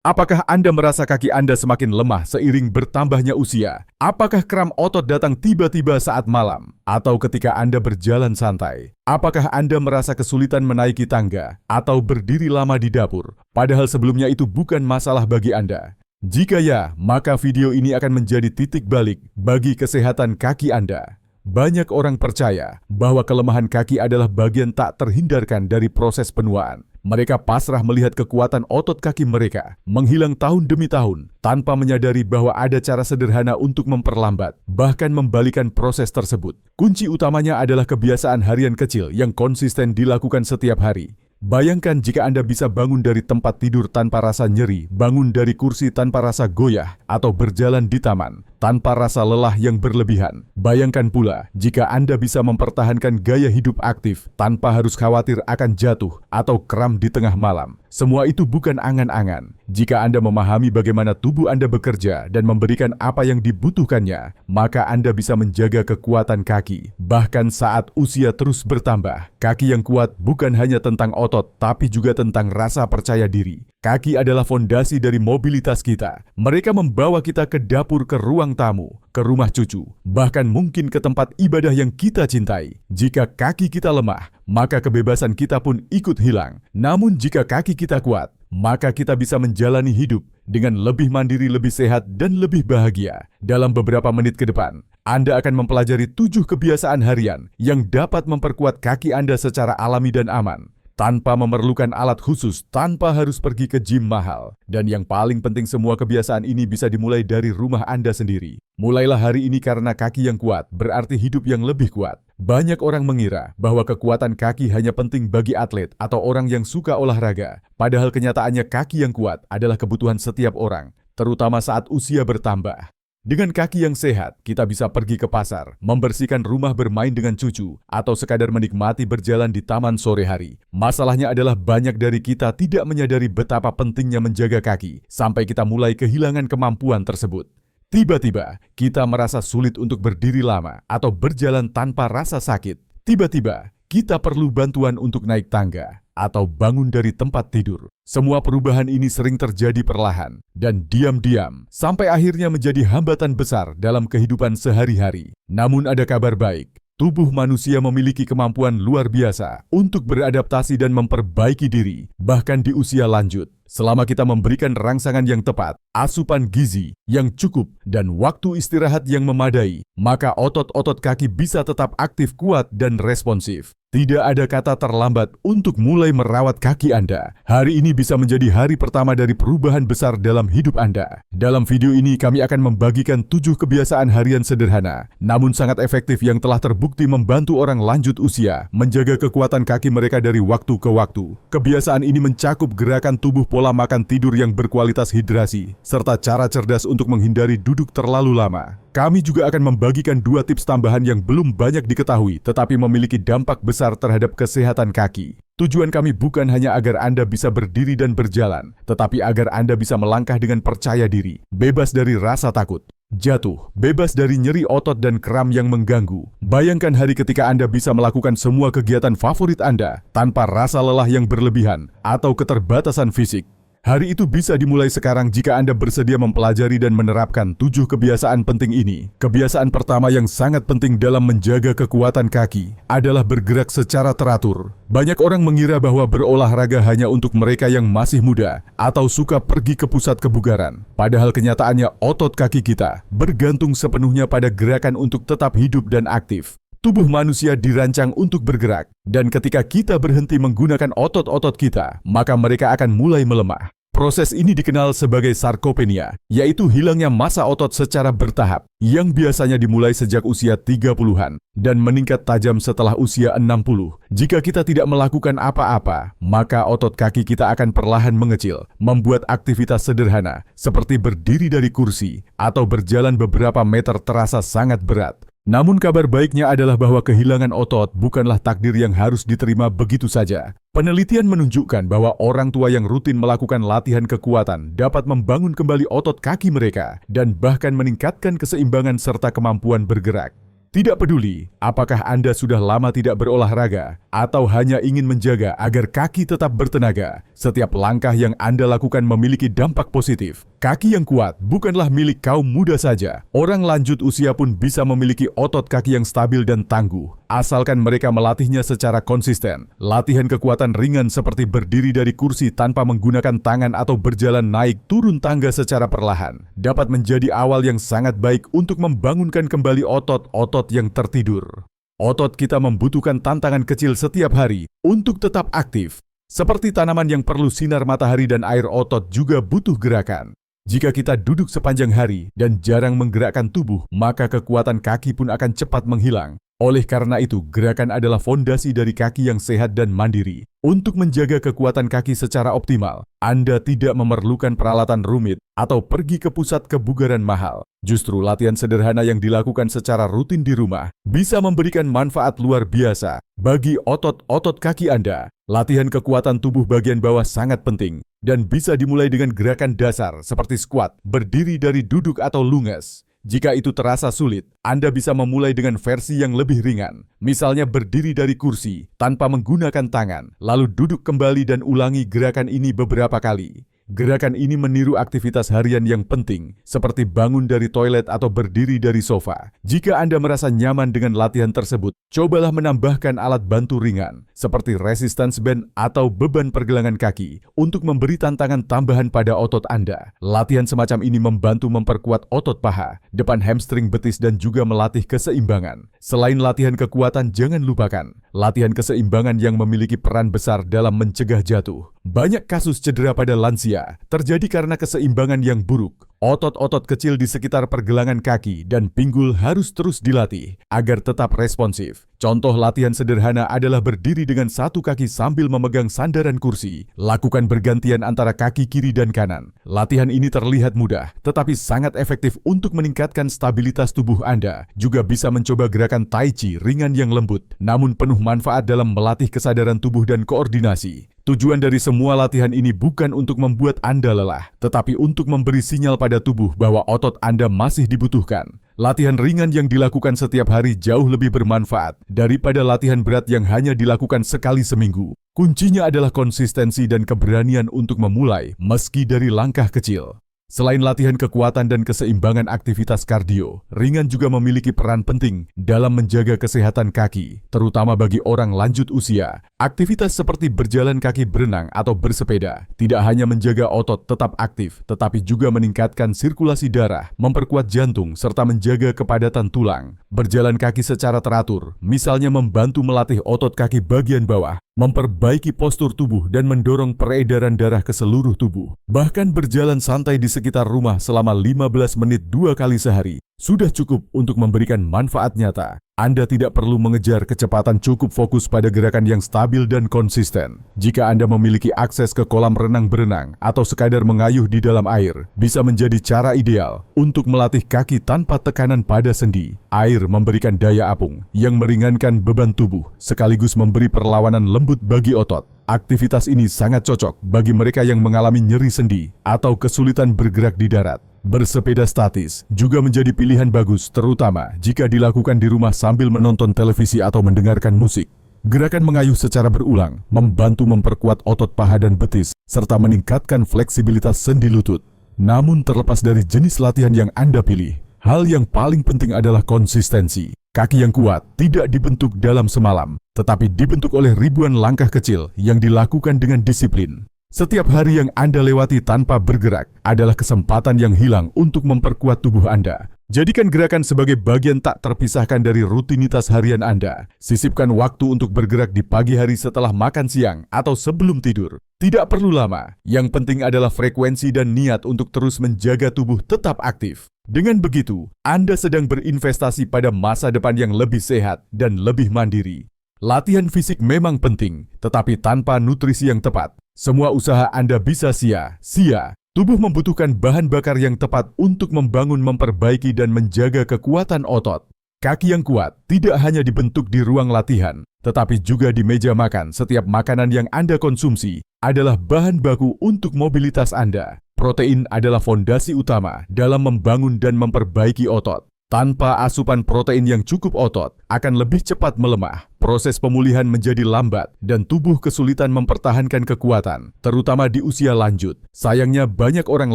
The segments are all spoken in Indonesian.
Apakah Anda merasa kaki Anda semakin lemah seiring bertambahnya usia? Apakah kram otot datang tiba-tiba saat malam? Atau ketika Anda berjalan santai? Apakah Anda merasa kesulitan menaiki tangga? Atau berdiri lama di dapur? Padahal sebelumnya itu bukan masalah bagi Anda. Jika ya, maka video ini akan menjadi titik balik bagi kesehatan kaki Anda. Banyak orang percaya bahwa kelemahan kaki adalah bagian tak terhindarkan dari proses penuaan. Mereka pasrah melihat kekuatan otot kaki mereka menghilang tahun demi tahun tanpa menyadari bahwa ada cara sederhana untuk memperlambat, bahkan membalikan proses tersebut. Kunci utamanya adalah kebiasaan harian kecil yang konsisten dilakukan setiap hari. Bayangkan jika Anda bisa bangun dari tempat tidur tanpa rasa nyeri, bangun dari kursi tanpa rasa goyah, atau berjalan di taman tanpa rasa lelah yang berlebihan. Bayangkan pula jika Anda bisa mempertahankan gaya hidup aktif tanpa harus khawatir akan jatuh atau kram di tengah malam. Semua itu bukan angan-angan. Jika Anda memahami bagaimana tubuh Anda bekerja dan memberikan apa yang dibutuhkannya, maka Anda bisa menjaga kekuatan kaki. Bahkan saat usia terus bertambah, kaki yang kuat bukan hanya tentang otot, tapi juga tentang rasa percaya diri. Kaki adalah fondasi dari mobilitas kita. Mereka membawa kita ke dapur, ke ruang tamu, ke rumah cucu, bahkan mungkin ke tempat ibadah yang kita cintai. Jika kaki kita lemah, maka kebebasan kita pun ikut hilang. Namun jika kaki kita kuat, maka kita bisa menjalani hidup dengan lebih mandiri, lebih sehat, dan lebih bahagia. Dalam beberapa menit ke depan, Anda akan mempelajari 7 kebiasaan harian yang dapat memperkuat kaki Anda secara alami dan aman, tanpa memerlukan alat khusus, tanpa harus pergi ke gym mahal. Dan yang paling penting, semua kebiasaan ini bisa dimulai dari rumah Anda sendiri. Mulailah hari ini karena kaki yang kuat berarti hidup yang lebih kuat. Banyak orang mengira bahwa kekuatan kaki hanya penting bagi atlet atau orang yang suka olahraga. Padahal kenyataannya kaki yang kuat adalah kebutuhan setiap orang, terutama saat usia bertambah. Dengan kaki yang sehat, kita bisa pergi ke pasar, membersihkan rumah, bermain dengan cucu, atau sekadar menikmati berjalan di taman sore hari. Masalahnya adalah banyak dari kita tidak menyadari betapa pentingnya menjaga kaki, sampai kita mulai kehilangan kemampuan tersebut. Tiba-tiba, kita merasa sulit untuk berdiri lama atau berjalan tanpa rasa sakit. Tiba-tiba, kita perlu bantuan untuk naik tangga atau bangun dari tempat tidur. Semua perubahan ini sering terjadi perlahan dan diam-diam sampai akhirnya menjadi hambatan besar dalam kehidupan sehari-hari. Namun ada kabar baik. Tubuh manusia memiliki kemampuan luar biasa untuk beradaptasi dan memperbaiki diri, bahkan di usia lanjut. Selama kita memberikan rangsangan yang tepat, asupan gizi yang cukup, dan waktu istirahat yang memadai, maka otot-otot kaki bisa tetap aktif, kuat, dan responsif. Tidak ada kata terlambat untuk mulai merawat kaki Anda. Hari ini bisa menjadi hari pertama dari perubahan besar dalam hidup Anda. Dalam video ini kami akan membagikan 7 kebiasaan harian sederhana, namun sangat efektif yang telah terbukti membantu orang lanjut usia menjaga kekuatan kaki mereka dari waktu ke waktu. Kebiasaan ini mencakup gerakan tubuh, pola makan, tidur yang berkualitas, hidrasi, serta cara cerdas untuk menghindari duduk terlalu lama. Kami juga akan membagikan 2 tips tambahan yang belum banyak diketahui tetapi memiliki dampak besar terhadap kesehatan kaki. Tujuan kami bukan hanya agar Anda bisa berdiri dan berjalan, tetapi agar Anda bisa melangkah dengan percaya diri, bebas dari rasa takut, jatuh, bebas dari nyeri otot dan kram yang mengganggu. Bayangkan hari ketika Anda bisa melakukan semua kegiatan favorit Anda tanpa rasa lelah yang berlebihan atau keterbatasan fisik. Hari itu bisa dimulai sekarang jika Anda bersedia mempelajari dan menerapkan 7 kebiasaan penting ini. Kebiasaan pertama yang sangat penting dalam menjaga kekuatan kaki adalah bergerak secara teratur. Banyak orang mengira bahwa berolahraga hanya untuk mereka yang masih muda atau suka pergi ke pusat kebugaran. Padahal kenyataannya otot kaki kita bergantung sepenuhnya pada gerakan untuk tetap hidup dan aktif. Tubuh manusia dirancang untuk bergerak, dan ketika kita berhenti menggunakan otot-otot kita, maka mereka akan mulai melemah. Proses ini dikenal sebagai sarkopenia, yaitu hilangnya massa otot secara bertahap, yang biasanya dimulai sejak usia 30-an dan meningkat tajam setelah usia 60. Jika kita tidak melakukan apa-apa, maka otot kaki kita akan perlahan mengecil, membuat aktivitas sederhana seperti berdiri dari kursi atau berjalan beberapa meter terasa sangat berat. Namun kabar baiknya adalah bahwa kehilangan otot bukanlah takdir yang harus diterima begitu saja. Penelitian menunjukkan bahwa orang tua yang rutin melakukan latihan kekuatan dapat membangun kembali otot kaki mereka dan bahkan meningkatkan keseimbangan serta kemampuan bergerak. Tidak peduli apakah Anda sudah lama tidak berolahraga atau hanya ingin menjaga agar kaki tetap bertenaga, setiap langkah yang Anda lakukan memiliki dampak positif. Kaki yang kuat bukanlah milik kaum muda saja. Orang lanjut usia pun bisa memiliki otot kaki yang stabil dan tangguh, asalkan mereka melatihnya secara konsisten. Latihan kekuatan ringan seperti berdiri dari kursi tanpa menggunakan tangan atau berjalan naik turun tangga secara perlahan dapat menjadi awal yang sangat baik untuk membangunkan kembali otot-otot yang tertidur. Otot kita membutuhkan tantangan kecil setiap hari untuk tetap aktif. Seperti tanaman yang perlu sinar matahari dan air, otot juga butuh gerakan. Jika kita duduk sepanjang hari dan jarang menggerakkan tubuh, maka kekuatan kaki pun akan cepat menghilang. Oleh karena itu, gerakan adalah fondasi dari kaki yang sehat dan mandiri. Untuk menjaga kekuatan kaki secara optimal, Anda tidak memerlukan peralatan rumit atau pergi ke pusat kebugaran mahal. Justru latihan sederhana yang dilakukan secara rutin di rumah bisa memberikan manfaat luar biasa bagi otot-otot kaki Anda. Latihan kekuatan tubuh bagian bawah sangat penting dan bisa dimulai dengan gerakan dasar seperti squat, berdiri dari duduk atau lunges. Jika itu terasa sulit, Anda bisa memulai dengan versi yang lebih ringan. Misalnya berdiri dari kursi tanpa menggunakan tangan, lalu duduk kembali dan ulangi gerakan ini beberapa kali. Gerakan ini meniru aktivitas harian yang penting, seperti bangun dari toilet atau berdiri dari sofa. Jika Anda merasa nyaman dengan latihan tersebut, cobalah menambahkan alat bantu ringan, seperti resistance band atau beban pergelangan kaki, untuk memberi tantangan tambahan pada otot Anda. Latihan semacam ini membantu memperkuat otot paha, depan hamstring, betis, dan juga melatih keseimbangan. Selain latihan kekuatan, jangan lupakan latihan keseimbangan yang memiliki peran besar dalam mencegah jatuh. Banyak kasus cedera pada lansia terjadi karena keseimbangan yang buruk. Otot-otot kecil di sekitar pergelangan kaki dan pinggul harus terus dilatih agar tetap responsif. Contoh latihan sederhana adalah berdiri dengan satu kaki sambil memegang sandaran kursi. Lakukan bergantian antara kaki kiri dan kanan. Latihan ini terlihat mudah, tetapi sangat efektif untuk meningkatkan stabilitas tubuh Anda. Juga bisa mencoba gerakan Tai Chi ringan yang lembut, namun penuh manfaat dalam melatih kesadaran tubuh dan koordinasi. Tujuan dari semua latihan ini bukan untuk membuat Anda lelah, tetapi untuk memberi sinyal pada tubuh bahwa otot Anda masih dibutuhkan. Latihan ringan yang dilakukan setiap hari jauh lebih bermanfaat daripada latihan berat yang hanya dilakukan sekali seminggu. Kuncinya adalah konsistensi dan keberanian untuk memulai, meski dari langkah kecil. Selain latihan kekuatan dan keseimbangan aktivitas kardio, ringan juga memiliki peran penting dalam menjaga kesehatan kaki, terutama bagi orang lanjut usia. Aktivitas seperti berjalan kaki, berenang, atau bersepeda tidak hanya menjaga otot tetap aktif, tetapi juga meningkatkan sirkulasi darah, memperkuat jantung, serta menjaga kepadatan tulang. Berjalan kaki secara teratur, misalnya membantu melatih otot kaki bagian bawah, memperbaiki postur tubuh, dan mendorong peredaran darah ke seluruh tubuh. Bahkan berjalan santai di sekitar rumah selama 15 menit 2 kali sehari sudah cukup untuk memberikan manfaat nyata. Anda tidak perlu mengejar kecepatan, cukup fokus pada gerakan yang stabil dan konsisten. Jika Anda memiliki akses ke kolam renang, berenang, atau sekadar mengayuh di dalam air, bisa menjadi cara ideal untuk melatih kaki tanpa tekanan pada sendi. Air memberikan daya apung yang meringankan beban tubuh, sekaligus memberi perlawanan lembut bagi otot. Aktivitas ini sangat cocok bagi mereka yang mengalami nyeri sendi atau kesulitan bergerak di darat. Bersepeda statis juga menjadi pilihan bagus, terutama jika dilakukan di rumah sambil menonton televisi atau mendengarkan musik. Gerakan mengayuh secara berulang membantu memperkuat otot paha dan betis, serta meningkatkan fleksibilitas sendi lutut. Namun terlepas dari jenis latihan yang Anda pilih, hal yang paling penting adalah konsistensi. Kaki yang kuat tidak dibentuk dalam semalam, tetapi dibentuk oleh ribuan langkah kecil yang dilakukan dengan disiplin. Setiap hari yang Anda lewati tanpa bergerak adalah kesempatan yang hilang untuk memperkuat tubuh Anda. Jadikan gerakan sebagai bagian tak terpisahkan dari rutinitas harian Anda. Sisipkan waktu untuk bergerak di pagi hari setelah makan siang atau sebelum tidur. Tidak perlu lama, yang penting adalah frekuensi dan niat untuk terus menjaga tubuh tetap aktif. Dengan begitu, Anda sedang berinvestasi pada masa depan yang lebih sehat dan lebih mandiri. Latihan fisik memang penting, tetapi tanpa nutrisi yang tepat, semua usaha Anda bisa sia-sia. Tubuh membutuhkan bahan bakar yang tepat untuk membangun, memperbaiki, dan menjaga kekuatan otot. Kaki yang kuat tidak hanya dibentuk di ruang latihan, tetapi juga di meja makan. Setiap makanan yang Anda konsumsi adalah bahan baku untuk mobilitas Anda. Protein adalah fondasi utama dalam membangun dan memperbaiki otot. Tanpa asupan protein yang cukup, otot akan lebih cepat melemah. Proses pemulihan menjadi lambat dan tubuh kesulitan mempertahankan kekuatan, terutama di usia lanjut. Sayangnya banyak orang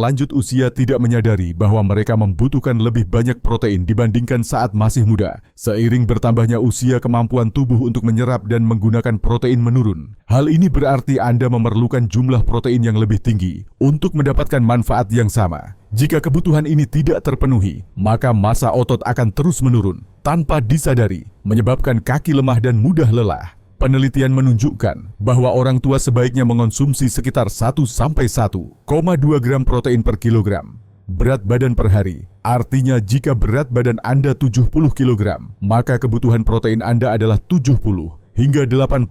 lanjut usia tidak menyadari bahwa mereka membutuhkan lebih banyak protein dibandingkan saat masih muda. Seiring bertambahnya usia, kemampuan tubuh untuk menyerap dan menggunakan protein menurun. Hal ini berarti Anda memerlukan jumlah protein yang lebih tinggi untuk mendapatkan manfaat yang sama. Jika kebutuhan ini tidak terpenuhi, maka massa otot akan terus menurun tanpa disadari, menyebabkan kaki lemah dan mudah lelah. Penelitian menunjukkan bahwa orang tua sebaiknya mengonsumsi sekitar 1-1,2 gram protein per kilogram berat badan per hari. Artinya jika berat badan Anda 70 kg, maka kebutuhan protein Anda adalah 70 hingga 84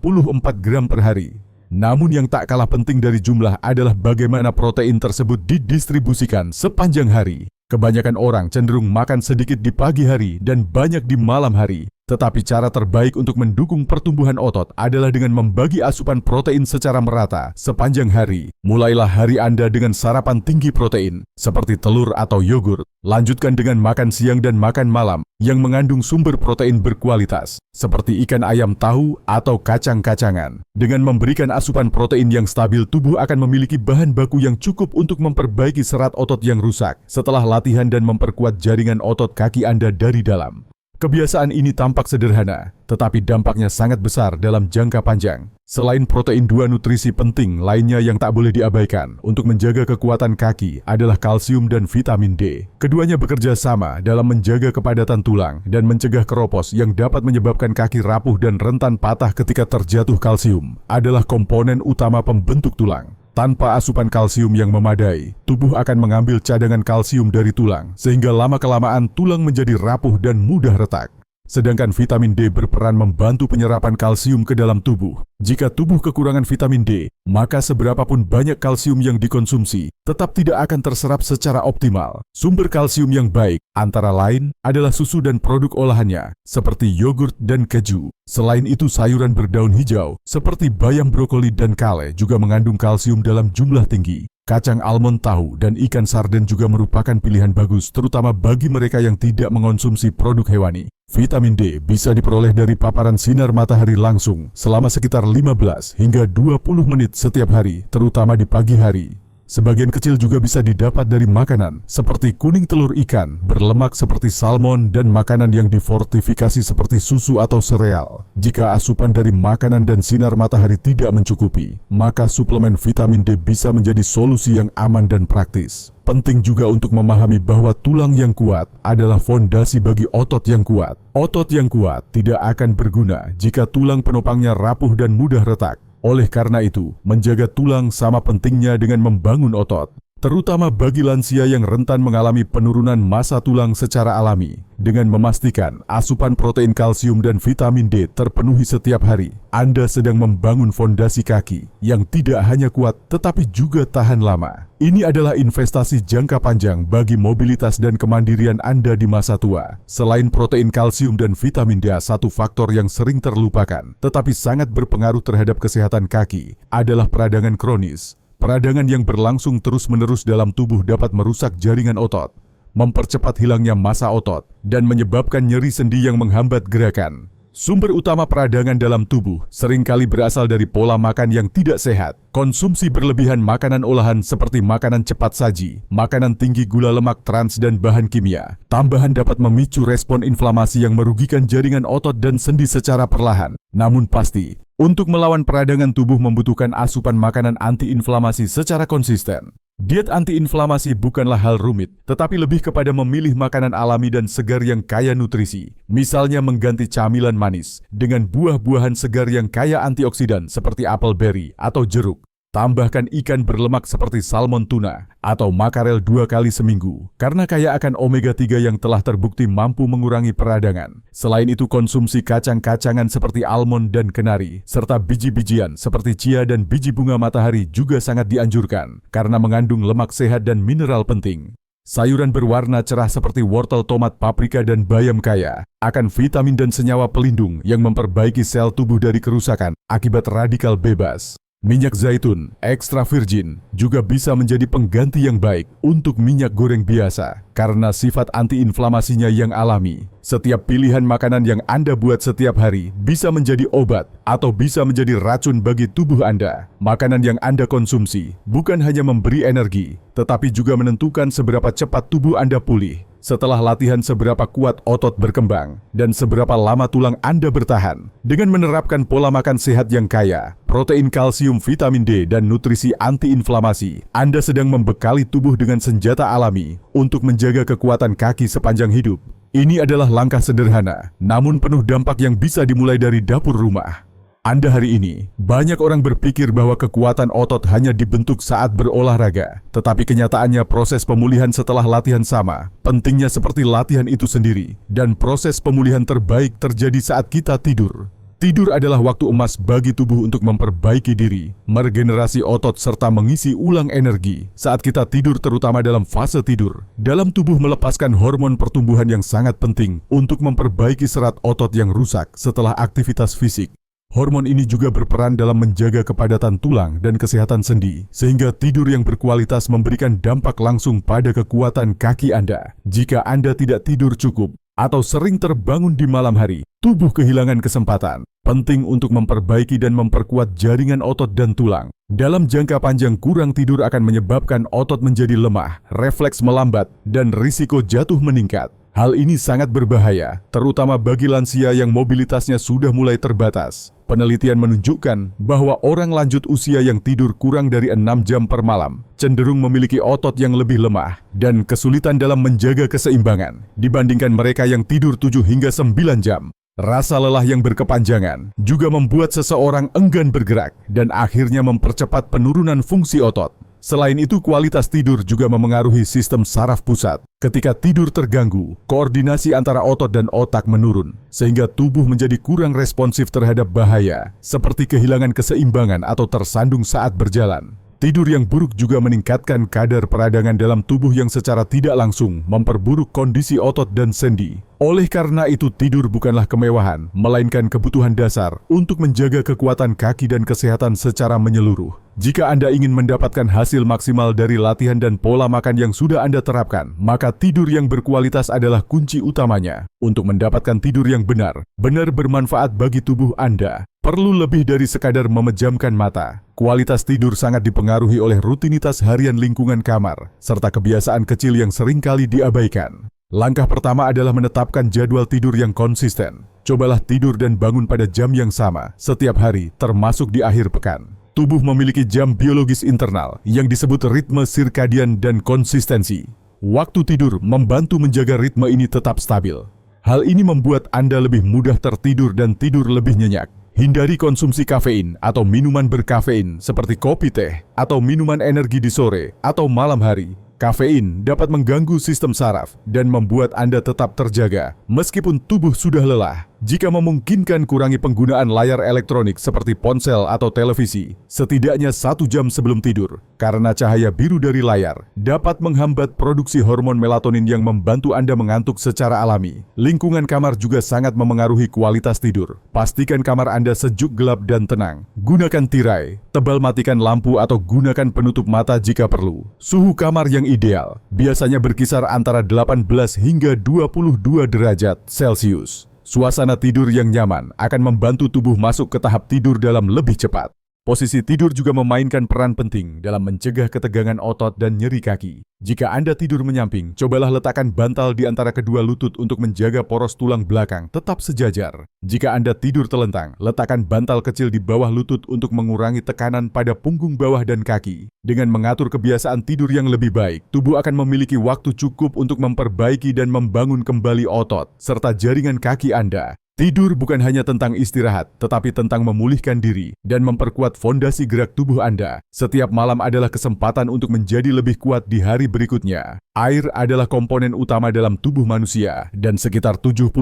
gram per hari. Namun yang tak kalah penting dari jumlah adalah bagaimana protein tersebut didistribusikan sepanjang hari. Kebanyakan orang cenderung makan sedikit di pagi hari dan banyak di malam hari. Tetapi cara terbaik untuk mendukung pertumbuhan otot adalah dengan membagi asupan protein secara merata sepanjang hari. Mulailah hari Anda dengan sarapan tinggi protein, seperti telur atau yogurt. Lanjutkan dengan makan siang dan makan malam yang mengandung sumber protein berkualitas, seperti ikan ayam, tahu, atau kacang-kacangan. Dengan memberikan asupan protein yang stabil, tubuh akan memiliki bahan baku yang cukup untuk memperbaiki serat otot yang rusak setelah latihan dan memperkuat jaringan otot kaki Anda dari dalam. Kebiasaan ini tampak sederhana, tetapi dampaknya sangat besar dalam jangka panjang. Selain protein, dua nutrisi penting lainnya yang tak boleh diabaikan untuk menjaga kekuatan kaki adalah kalsium dan vitamin D. Keduanya bekerja sama dalam menjaga kepadatan tulang dan mencegah keropos yang dapat menyebabkan kaki rapuh dan rentan patah ketika terjatuh. Kalsium adalah komponen utama pembentuk tulang. Tanpa asupan kalsium yang memadai, tubuh akan mengambil cadangan kalsium dari tulang, sehingga lama-kelamaan tulang menjadi rapuh dan mudah retak. Sedangkan vitamin D berperan membantu penyerapan kalsium ke dalam tubuh. Jika tubuh kekurangan vitamin D, maka seberapapun banyak kalsium yang dikonsumsi, tetap tidak akan terserap secara optimal. Sumber kalsium yang baik, antara lain, adalah susu dan produk olahannya, seperti yogurt dan keju. Selain itu, sayuran berdaun hijau, seperti bayam, brokoli, dan kale juga mengandung kalsium dalam jumlah tinggi. Kacang almond, tahu, dan ikan sarden juga merupakan pilihan bagus, terutama bagi mereka yang tidak mengonsumsi produk hewani. Vitamin D bisa diperoleh dari paparan sinar matahari langsung selama sekitar 15 hingga 20 menit setiap hari, terutama di pagi hari. Sebagian kecil juga bisa didapat dari makanan seperti kuning telur, ikan berlemak seperti salmon, dan makanan yang difortifikasi seperti susu atau sereal. Jika asupan dari makanan dan sinar matahari tidak mencukupi, maka suplemen vitamin D bisa menjadi solusi yang aman dan praktis. Penting juga untuk memahami bahwa tulang yang kuat adalah fondasi bagi otot yang kuat. Otot yang kuat tidak akan berguna jika tulang penopangnya rapuh dan mudah retak. Oleh karena itu, menjaga tulang sama pentingnya dengan membangun otot, terutama bagi lansia yang rentan mengalami penurunan massa tulang secara alami. Dengan memastikan asupan protein, kalsium, dan vitamin D terpenuhi setiap hari, Anda sedang membangun fondasi kaki yang tidak hanya kuat tetapi juga tahan lama. Ini adalah investasi jangka panjang bagi mobilitas dan kemandirian Anda di masa tua. Selain protein, kalsium, dan vitamin D, satu faktor yang sering terlupakan tetapi sangat berpengaruh terhadap kesehatan kaki adalah peradangan kronis. Peradangan yang berlangsung terus-menerus dalam tubuh dapat merusak jaringan otot, mempercepat hilangnya massa otot, dan menyebabkan nyeri sendi yang menghambat gerakan. Sumber utama peradangan dalam tubuh seringkali berasal dari pola makan yang tidak sehat. Konsumsi berlebihan makanan olahan seperti makanan cepat saji, makanan tinggi gula, lemak trans, dan bahan kimia tambahan dapat memicu respon inflamasi yang merugikan jaringan otot dan sendi secara perlahan. Namun pasti, untuk melawan peradangan, tubuh membutuhkan asupan makanan antiinflamasi secara konsisten. Diet antiinflamasi bukanlah hal rumit, tetapi lebih kepada memilih makanan alami dan segar yang kaya nutrisi. Misalnya mengganti camilan manis dengan buah-buahan segar yang kaya antioksidan seperti apel berry atau jeruk. Tambahkan ikan berlemak seperti salmon, tuna, atau makarel 2 kali seminggu karena kaya akan omega 3 yang telah terbukti mampu mengurangi peradangan. Selain itu, konsumsi kacang-kacangan seperti almond dan kenari, serta biji-bijian seperti chia dan biji bunga matahari juga sangat dianjurkan karena mengandung lemak sehat dan mineral penting. Sayuran berwarna cerah seperti wortel, tomat, paprika, dan bayam kaya akan vitamin dan senyawa pelindung yang memperbaiki sel tubuh dari kerusakan akibat radikal bebas. Minyak zaitun extra virgin juga bisa menjadi pengganti yang baik untuk minyak goreng biasa karena sifat antiinflamasinya yang alami. Setiap pilihan makanan yang Anda buat setiap hari bisa menjadi obat atau bisa menjadi racun bagi tubuh Anda. Makanan yang Anda konsumsi bukan hanya memberi energi, tetapi juga menentukan seberapa cepat tubuh Anda pulih. Setelah latihan, seberapa kuat otot berkembang dan seberapa lama tulang Anda bertahan. Dengan menerapkan pola makan sehat yang kaya protein, kalsium, vitamin D, dan nutrisi antiinflamasi, Anda sedang membekali tubuh dengan senjata alami untuk menjaga kekuatan kaki sepanjang hidup. Ini adalah langkah sederhana, namun penuh dampak yang bisa dimulai dari dapur rumah. Anda hari ini, banyak orang berpikir bahwa kekuatan otot hanya dibentuk saat berolahraga. Tetapi kenyataannya proses pemulihan setelah latihan sama. Pentingnya seperti latihan itu sendiri. Dan proses pemulihan terbaik terjadi saat kita tidur. Tidur adalah waktu emas bagi tubuh untuk memperbaiki diri, meregenerasi otot, serta mengisi ulang energi. Saat kita tidur, terutama dalam fase tidur, dalam tubuh melepaskan hormon pertumbuhan yang sangat penting untuk memperbaiki serat otot yang rusak setelah aktivitas fisik. Hormon ini juga berperan dalam menjaga kepadatan tulang dan kesehatan sendi, sehingga tidur yang berkualitas memberikan dampak langsung pada kekuatan kaki Anda. Jika Anda tidak tidur cukup atau sering terbangun di malam hari, tubuh kehilangan kesempatan penting untuk memperbaiki dan memperkuat jaringan otot dan tulang. Dalam jangka panjang, kurang tidur akan menyebabkan otot menjadi lemah, refleks melambat, dan risiko jatuh meningkat. Hal ini sangat berbahaya, terutama bagi lansia yang mobilitasnya sudah mulai terbatas. Penelitian menunjukkan bahwa orang lanjut usia yang tidur kurang dari 6 jam per malam cenderung memiliki otot yang lebih lemah dan kesulitan dalam menjaga keseimbangan dibandingkan mereka yang tidur 7 hingga 9 jam. Rasa lelah yang berkepanjangan juga membuat seseorang enggan bergerak dan akhirnya mempercepat penurunan fungsi otot. Selain itu, kualitas tidur juga memengaruhi sistem saraf pusat. Ketika tidur terganggu, koordinasi antara otot dan otak menurun, sehingga tubuh menjadi kurang responsif terhadap bahaya, seperti kehilangan keseimbangan atau tersandung saat berjalan. Tidur yang buruk juga meningkatkan kadar peradangan dalam tubuh yang secara tidak langsung memperburuk kondisi otot dan sendi. Oleh karena itu, tidur bukanlah kemewahan, melainkan kebutuhan dasar untuk menjaga kekuatan kaki dan kesehatan secara menyeluruh. Jika Anda ingin mendapatkan hasil maksimal dari latihan dan pola makan yang sudah Anda terapkan, maka tidur yang berkualitas adalah kunci utamanya. Untuk mendapatkan tidur yang benar bermanfaat bagi tubuh Anda, perlu lebih dari sekadar memejamkan mata. Kualitas tidur sangat dipengaruhi oleh rutinitas harian, lingkungan kamar, serta kebiasaan kecil yang seringkali diabaikan. Langkah pertama adalah menetapkan jadwal tidur yang konsisten. Cobalah tidur dan bangun pada jam yang sama setiap hari, termasuk di akhir pekan. Tubuh memiliki jam biologis internal yang disebut ritme sirkadian dan konsistensi. Waktu tidur membantu menjaga ritme ini tetap stabil. Hal ini membuat Anda lebih mudah tertidur dan tidur lebih nyenyak. Hindari konsumsi kafein atau minuman berkafein seperti kopi, teh, atau minuman energi di sore atau malam hari. Kafein dapat mengganggu sistem saraf dan membuat Anda tetap terjaga meskipun tubuh sudah lelah. Jika memungkinkan, kurangi penggunaan layar elektronik seperti ponsel atau televisi setidaknya 1 jam sebelum tidur, karena cahaya biru dari layar dapat menghambat produksi hormon melatonin yang membantu Anda mengantuk secara alami. Lingkungan kamar juga sangat memengaruhi kualitas tidur. Pastikan kamar Anda sejuk, gelap, dan tenang. Gunakan tirai tebal, matikan lampu, atau gunakan penutup mata jika perlu. Suhu kamar yang ideal biasanya berkisar antara 18 hingga 22 derajat Celcius. Suasana tidur yang nyaman akan membantu tubuh masuk ke tahap tidur dalam lebih cepat. Posisi tidur juga memainkan peran penting dalam mencegah ketegangan otot dan nyeri kaki. Jika Anda tidur menyamping, cobalah letakkan bantal di antara kedua lutut untuk menjaga poros tulang belakang tetap sejajar. Jika Anda tidur telentang, letakkan bantal kecil di bawah lutut untuk mengurangi tekanan pada punggung bawah dan kaki. Dengan mengatur kebiasaan tidur yang lebih baik, tubuh akan memiliki waktu cukup untuk memperbaiki dan membangun kembali otot serta jaringan kaki Anda. Tidur bukan hanya tentang istirahat, tetapi tentang memulihkan diri dan memperkuat fondasi gerak tubuh Anda. Setiap malam adalah kesempatan untuk menjadi lebih kuat di hari berikutnya. Air adalah komponen utama dalam tubuh manusia, dan sekitar 70%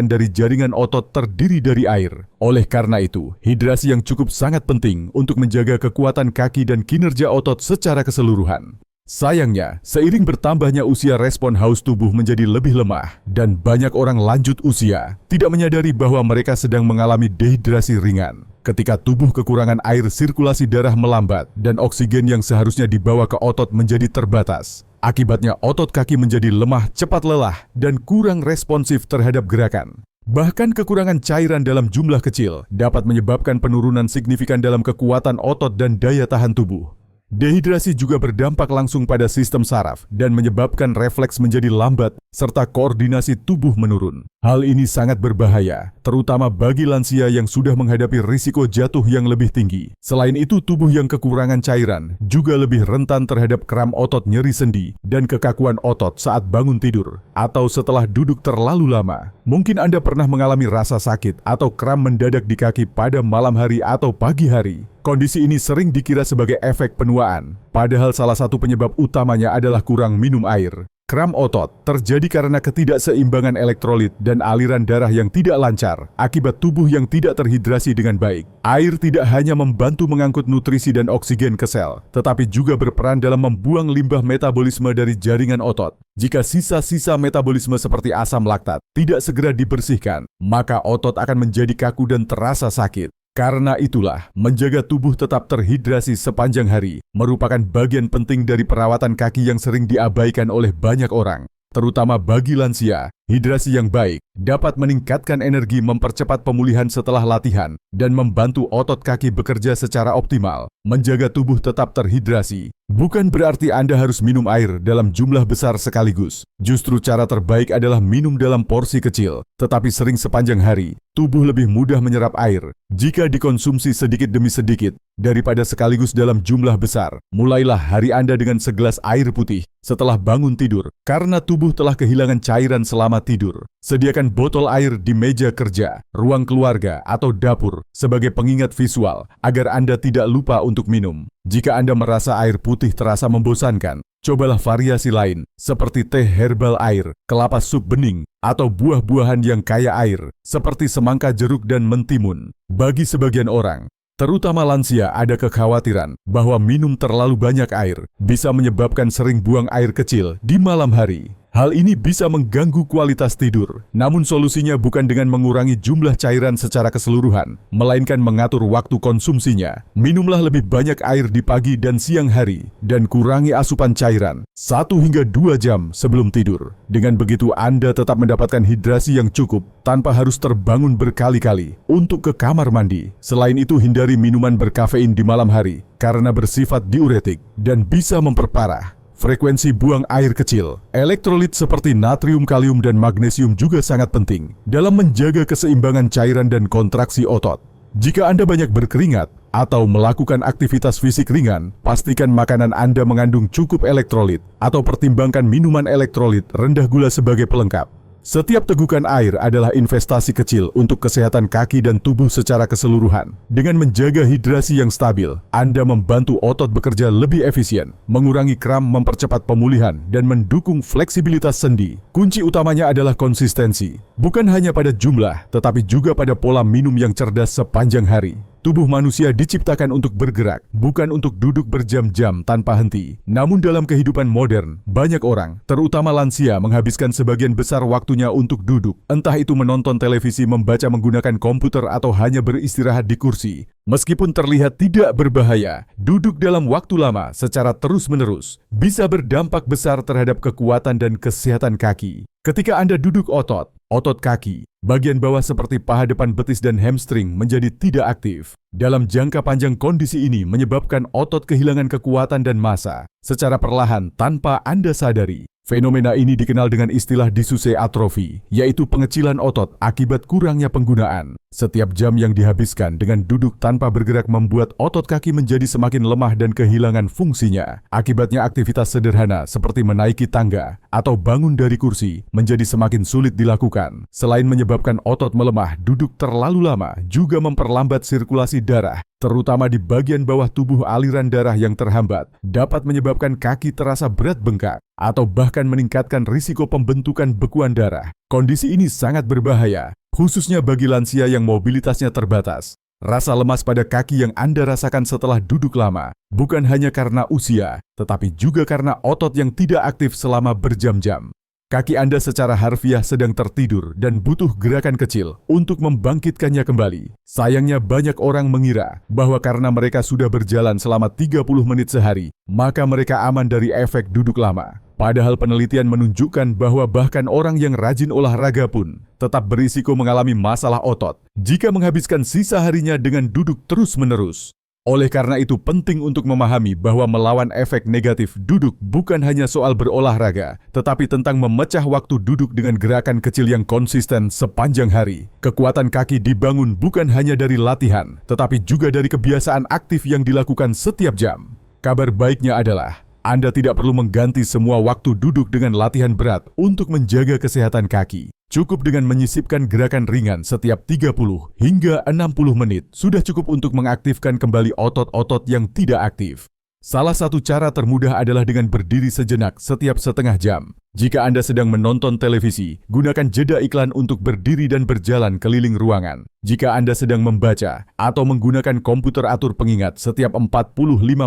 dari jaringan otot terdiri dari air. Oleh karena itu, hidrasi yang cukup sangat penting untuk menjaga kekuatan kaki dan kinerja otot secara keseluruhan. Sayangnya, seiring bertambahnya usia respon haus tubuh menjadi lebih lemah dan banyak orang lanjut usia tidak menyadari bahwa mereka sedang mengalami dehidrasi ringan. Ketika tubuh kekurangan air, sirkulasi darah melambat dan oksigen yang seharusnya dibawa ke otot menjadi terbatas. Akibatnya otot kaki menjadi lemah, cepat lelah, dan kurang responsif terhadap gerakan. Bahkan kekurangan cairan dalam jumlah kecil dapat menyebabkan penurunan signifikan dalam kekuatan otot dan daya tahan tubuh. Dehidrasi juga berdampak langsung pada sistem saraf dan menyebabkan refleks menjadi lambat serta koordinasi tubuh menurun. Hal ini sangat berbahaya, terutama bagi lansia yang sudah menghadapi risiko jatuh yang lebih tinggi. Selain itu, tubuh yang kekurangan cairan juga lebih rentan terhadap kram otot, nyeri sendi, dan kekakuan otot saat bangun tidur atau setelah duduk terlalu lama. Mungkin Anda pernah mengalami rasa sakit atau kram mendadak di kaki pada malam hari atau pagi hari. Kondisi ini sering dikira sebagai efek penuaan, padahal salah satu penyebab utamanya adalah kurang minum air. Kram otot terjadi karena ketidakseimbangan elektrolit dan aliran darah yang tidak lancar akibat tubuh yang tidak terhidrasi dengan baik. Air tidak hanya membantu mengangkut nutrisi dan oksigen ke sel, tetapi juga berperan dalam membuang limbah metabolisme dari jaringan otot. Jika sisa-sisa metabolisme seperti asam laktat tidak segera dibersihkan, maka otot akan menjadi kaku dan terasa sakit. Karena itulah, menjaga tubuh tetap terhidrasi sepanjang hari merupakan bagian penting dari perawatan kaki yang sering diabaikan oleh banyak orang, terutama bagi lansia. Hidrasi yang baik dapat meningkatkan energi, mempercepat pemulihan setelah latihan, dan membantu otot kaki bekerja secara optimal. Menjaga tubuh tetap terhidrasi bukan berarti Anda harus minum air dalam jumlah besar sekaligus. Justru cara terbaik adalah minum dalam porsi kecil, tetapi sering sepanjang hari. Tubuh lebih mudah menyerap air jika dikonsumsi sedikit demi sedikit daripada sekaligus dalam jumlah besar. Mulailah hari Anda dengan segelas air putih setelah bangun tidur, karena tubuh telah kehilangan cairan selama tidur. Sediakan botol air di meja kerja, ruang keluarga, atau dapur sebagai pengingat visual agar Anda tidak lupa untuk minum. Jika Anda merasa air putih terasa membosankan, cobalah variasi lain seperti teh herbal air, kelapa sup bening, atau buah-buahan yang kaya air seperti semangka, jeruk, dan mentimun. Bagi sebagian orang, terutama lansia, ada kekhawatiran bahwa minum terlalu banyak air bisa menyebabkan sering buang air kecil di malam hari. Hal ini bisa mengganggu kualitas tidur. Namun solusinya bukan dengan mengurangi jumlah cairan secara keseluruhan, melainkan mengatur waktu konsumsinya. Minumlah lebih banyak air di pagi dan siang hari, dan kurangi asupan cairan 1 hingga 2 jam sebelum tidur. Dengan begitu Anda tetap mendapatkan hidrasi yang cukup tanpa harus terbangun berkali-kali untuk ke kamar mandi. Selain itu, hindari minuman berkafein di malam hari karena bersifat diuretik dan bisa memperparah. Frekuensi buang air kecil. Elektrolit seperti natrium, kalium, dan magnesium juga sangat penting dalam menjaga keseimbangan cairan dan kontraksi otot. Jika Anda banyak berkeringat atau melakukan aktivitas fisik ringan, pastikan makanan Anda mengandung cukup elektrolit atau pertimbangkan minuman elektrolit rendah gula sebagai pelengkap. Setiap tegukan air adalah investasi kecil untuk kesehatan kaki dan tubuh secara keseluruhan. Dengan menjaga hidrasi yang stabil, Anda membantu otot bekerja lebih efisien, mengurangi kram, mempercepat pemulihan, dan mendukung fleksibilitas sendi. Kunci utamanya adalah konsistensi, bukan hanya pada jumlah, tetapi juga pada pola minum yang cerdas sepanjang hari. Tubuh manusia diciptakan untuk bergerak, bukan untuk duduk berjam-jam tanpa henti. Namun dalam kehidupan modern, banyak orang, terutama lansia, menghabiskan sebagian besar waktunya untuk duduk. Entah itu menonton televisi, membaca menggunakan komputer, atau hanya beristirahat di kursi. Meskipun terlihat tidak berbahaya, duduk dalam waktu lama secara terus-menerus bisa berdampak besar terhadap kekuatan dan kesehatan kaki. Ketika Anda duduk, otot kaki, bagian bawah seperti paha depan, betis, dan hamstring menjadi tidak aktif. Dalam jangka panjang, kondisi ini menyebabkan otot kehilangan kekuatan dan massa secara perlahan tanpa Anda sadari. Fenomena ini dikenal dengan istilah disuse atrofi, yaitu pengecilan otot akibat kurangnya penggunaan. Setiap jam yang dihabiskan dengan duduk tanpa bergerak membuat otot kaki menjadi semakin lemah dan kehilangan fungsinya. Akibatnya aktivitas sederhana seperti menaiki tangga atau bangun dari kursi menjadi semakin sulit dilakukan. Selain menyebabkan otot melemah, duduk terlalu lama juga memperlambat sirkulasi darah, terutama di bagian bawah tubuh. Aliran darah yang terhambat dapat menyebabkan kaki terasa berat, bengkak, atau bahkan meningkatkan risiko pembentukan bekuan darah. Kondisi ini sangat berbahaya, khususnya bagi lansia yang mobilitasnya terbatas. Rasa lemas pada kaki yang Anda rasakan setelah duduk lama bukan hanya karena usia, tetapi juga karena otot yang tidak aktif selama berjam-jam. Kaki Anda secara harfiah sedang tertidur dan butuh gerakan kecil untuk membangkitkannya kembali. Sayangnya banyak orang mengira bahwa karena mereka sudah berjalan selama 30 menit sehari, maka mereka aman dari efek duduk lama. Padahal penelitian menunjukkan bahwa bahkan orang yang rajin olahraga pun tetap berisiko mengalami masalah otot jika menghabiskan sisa harinya dengan duduk terus-menerus. Oleh karena itu penting untuk memahami bahwa melawan efek negatif duduk bukan hanya soal berolahraga, tetapi tentang memecah waktu duduk dengan gerakan kecil yang konsisten sepanjang hari. Kekuatan kaki dibangun bukan hanya dari latihan, tetapi juga dari kebiasaan aktif yang dilakukan setiap jam. Kabar baiknya adalah, Anda tidak perlu mengganti semua waktu duduk dengan latihan berat untuk menjaga kesehatan kaki. Cukup dengan menyisipkan gerakan ringan setiap 30 hingga 60 menit sudah cukup untuk mengaktifkan kembali otot-otot yang tidak aktif. Salah satu cara termudah adalah dengan berdiri sejenak setiap setengah jam. Jika Anda sedang menonton televisi, gunakan jeda iklan untuk berdiri dan berjalan keliling ruangan. Jika Anda sedang membaca atau menggunakan komputer atur pengingat setiap 45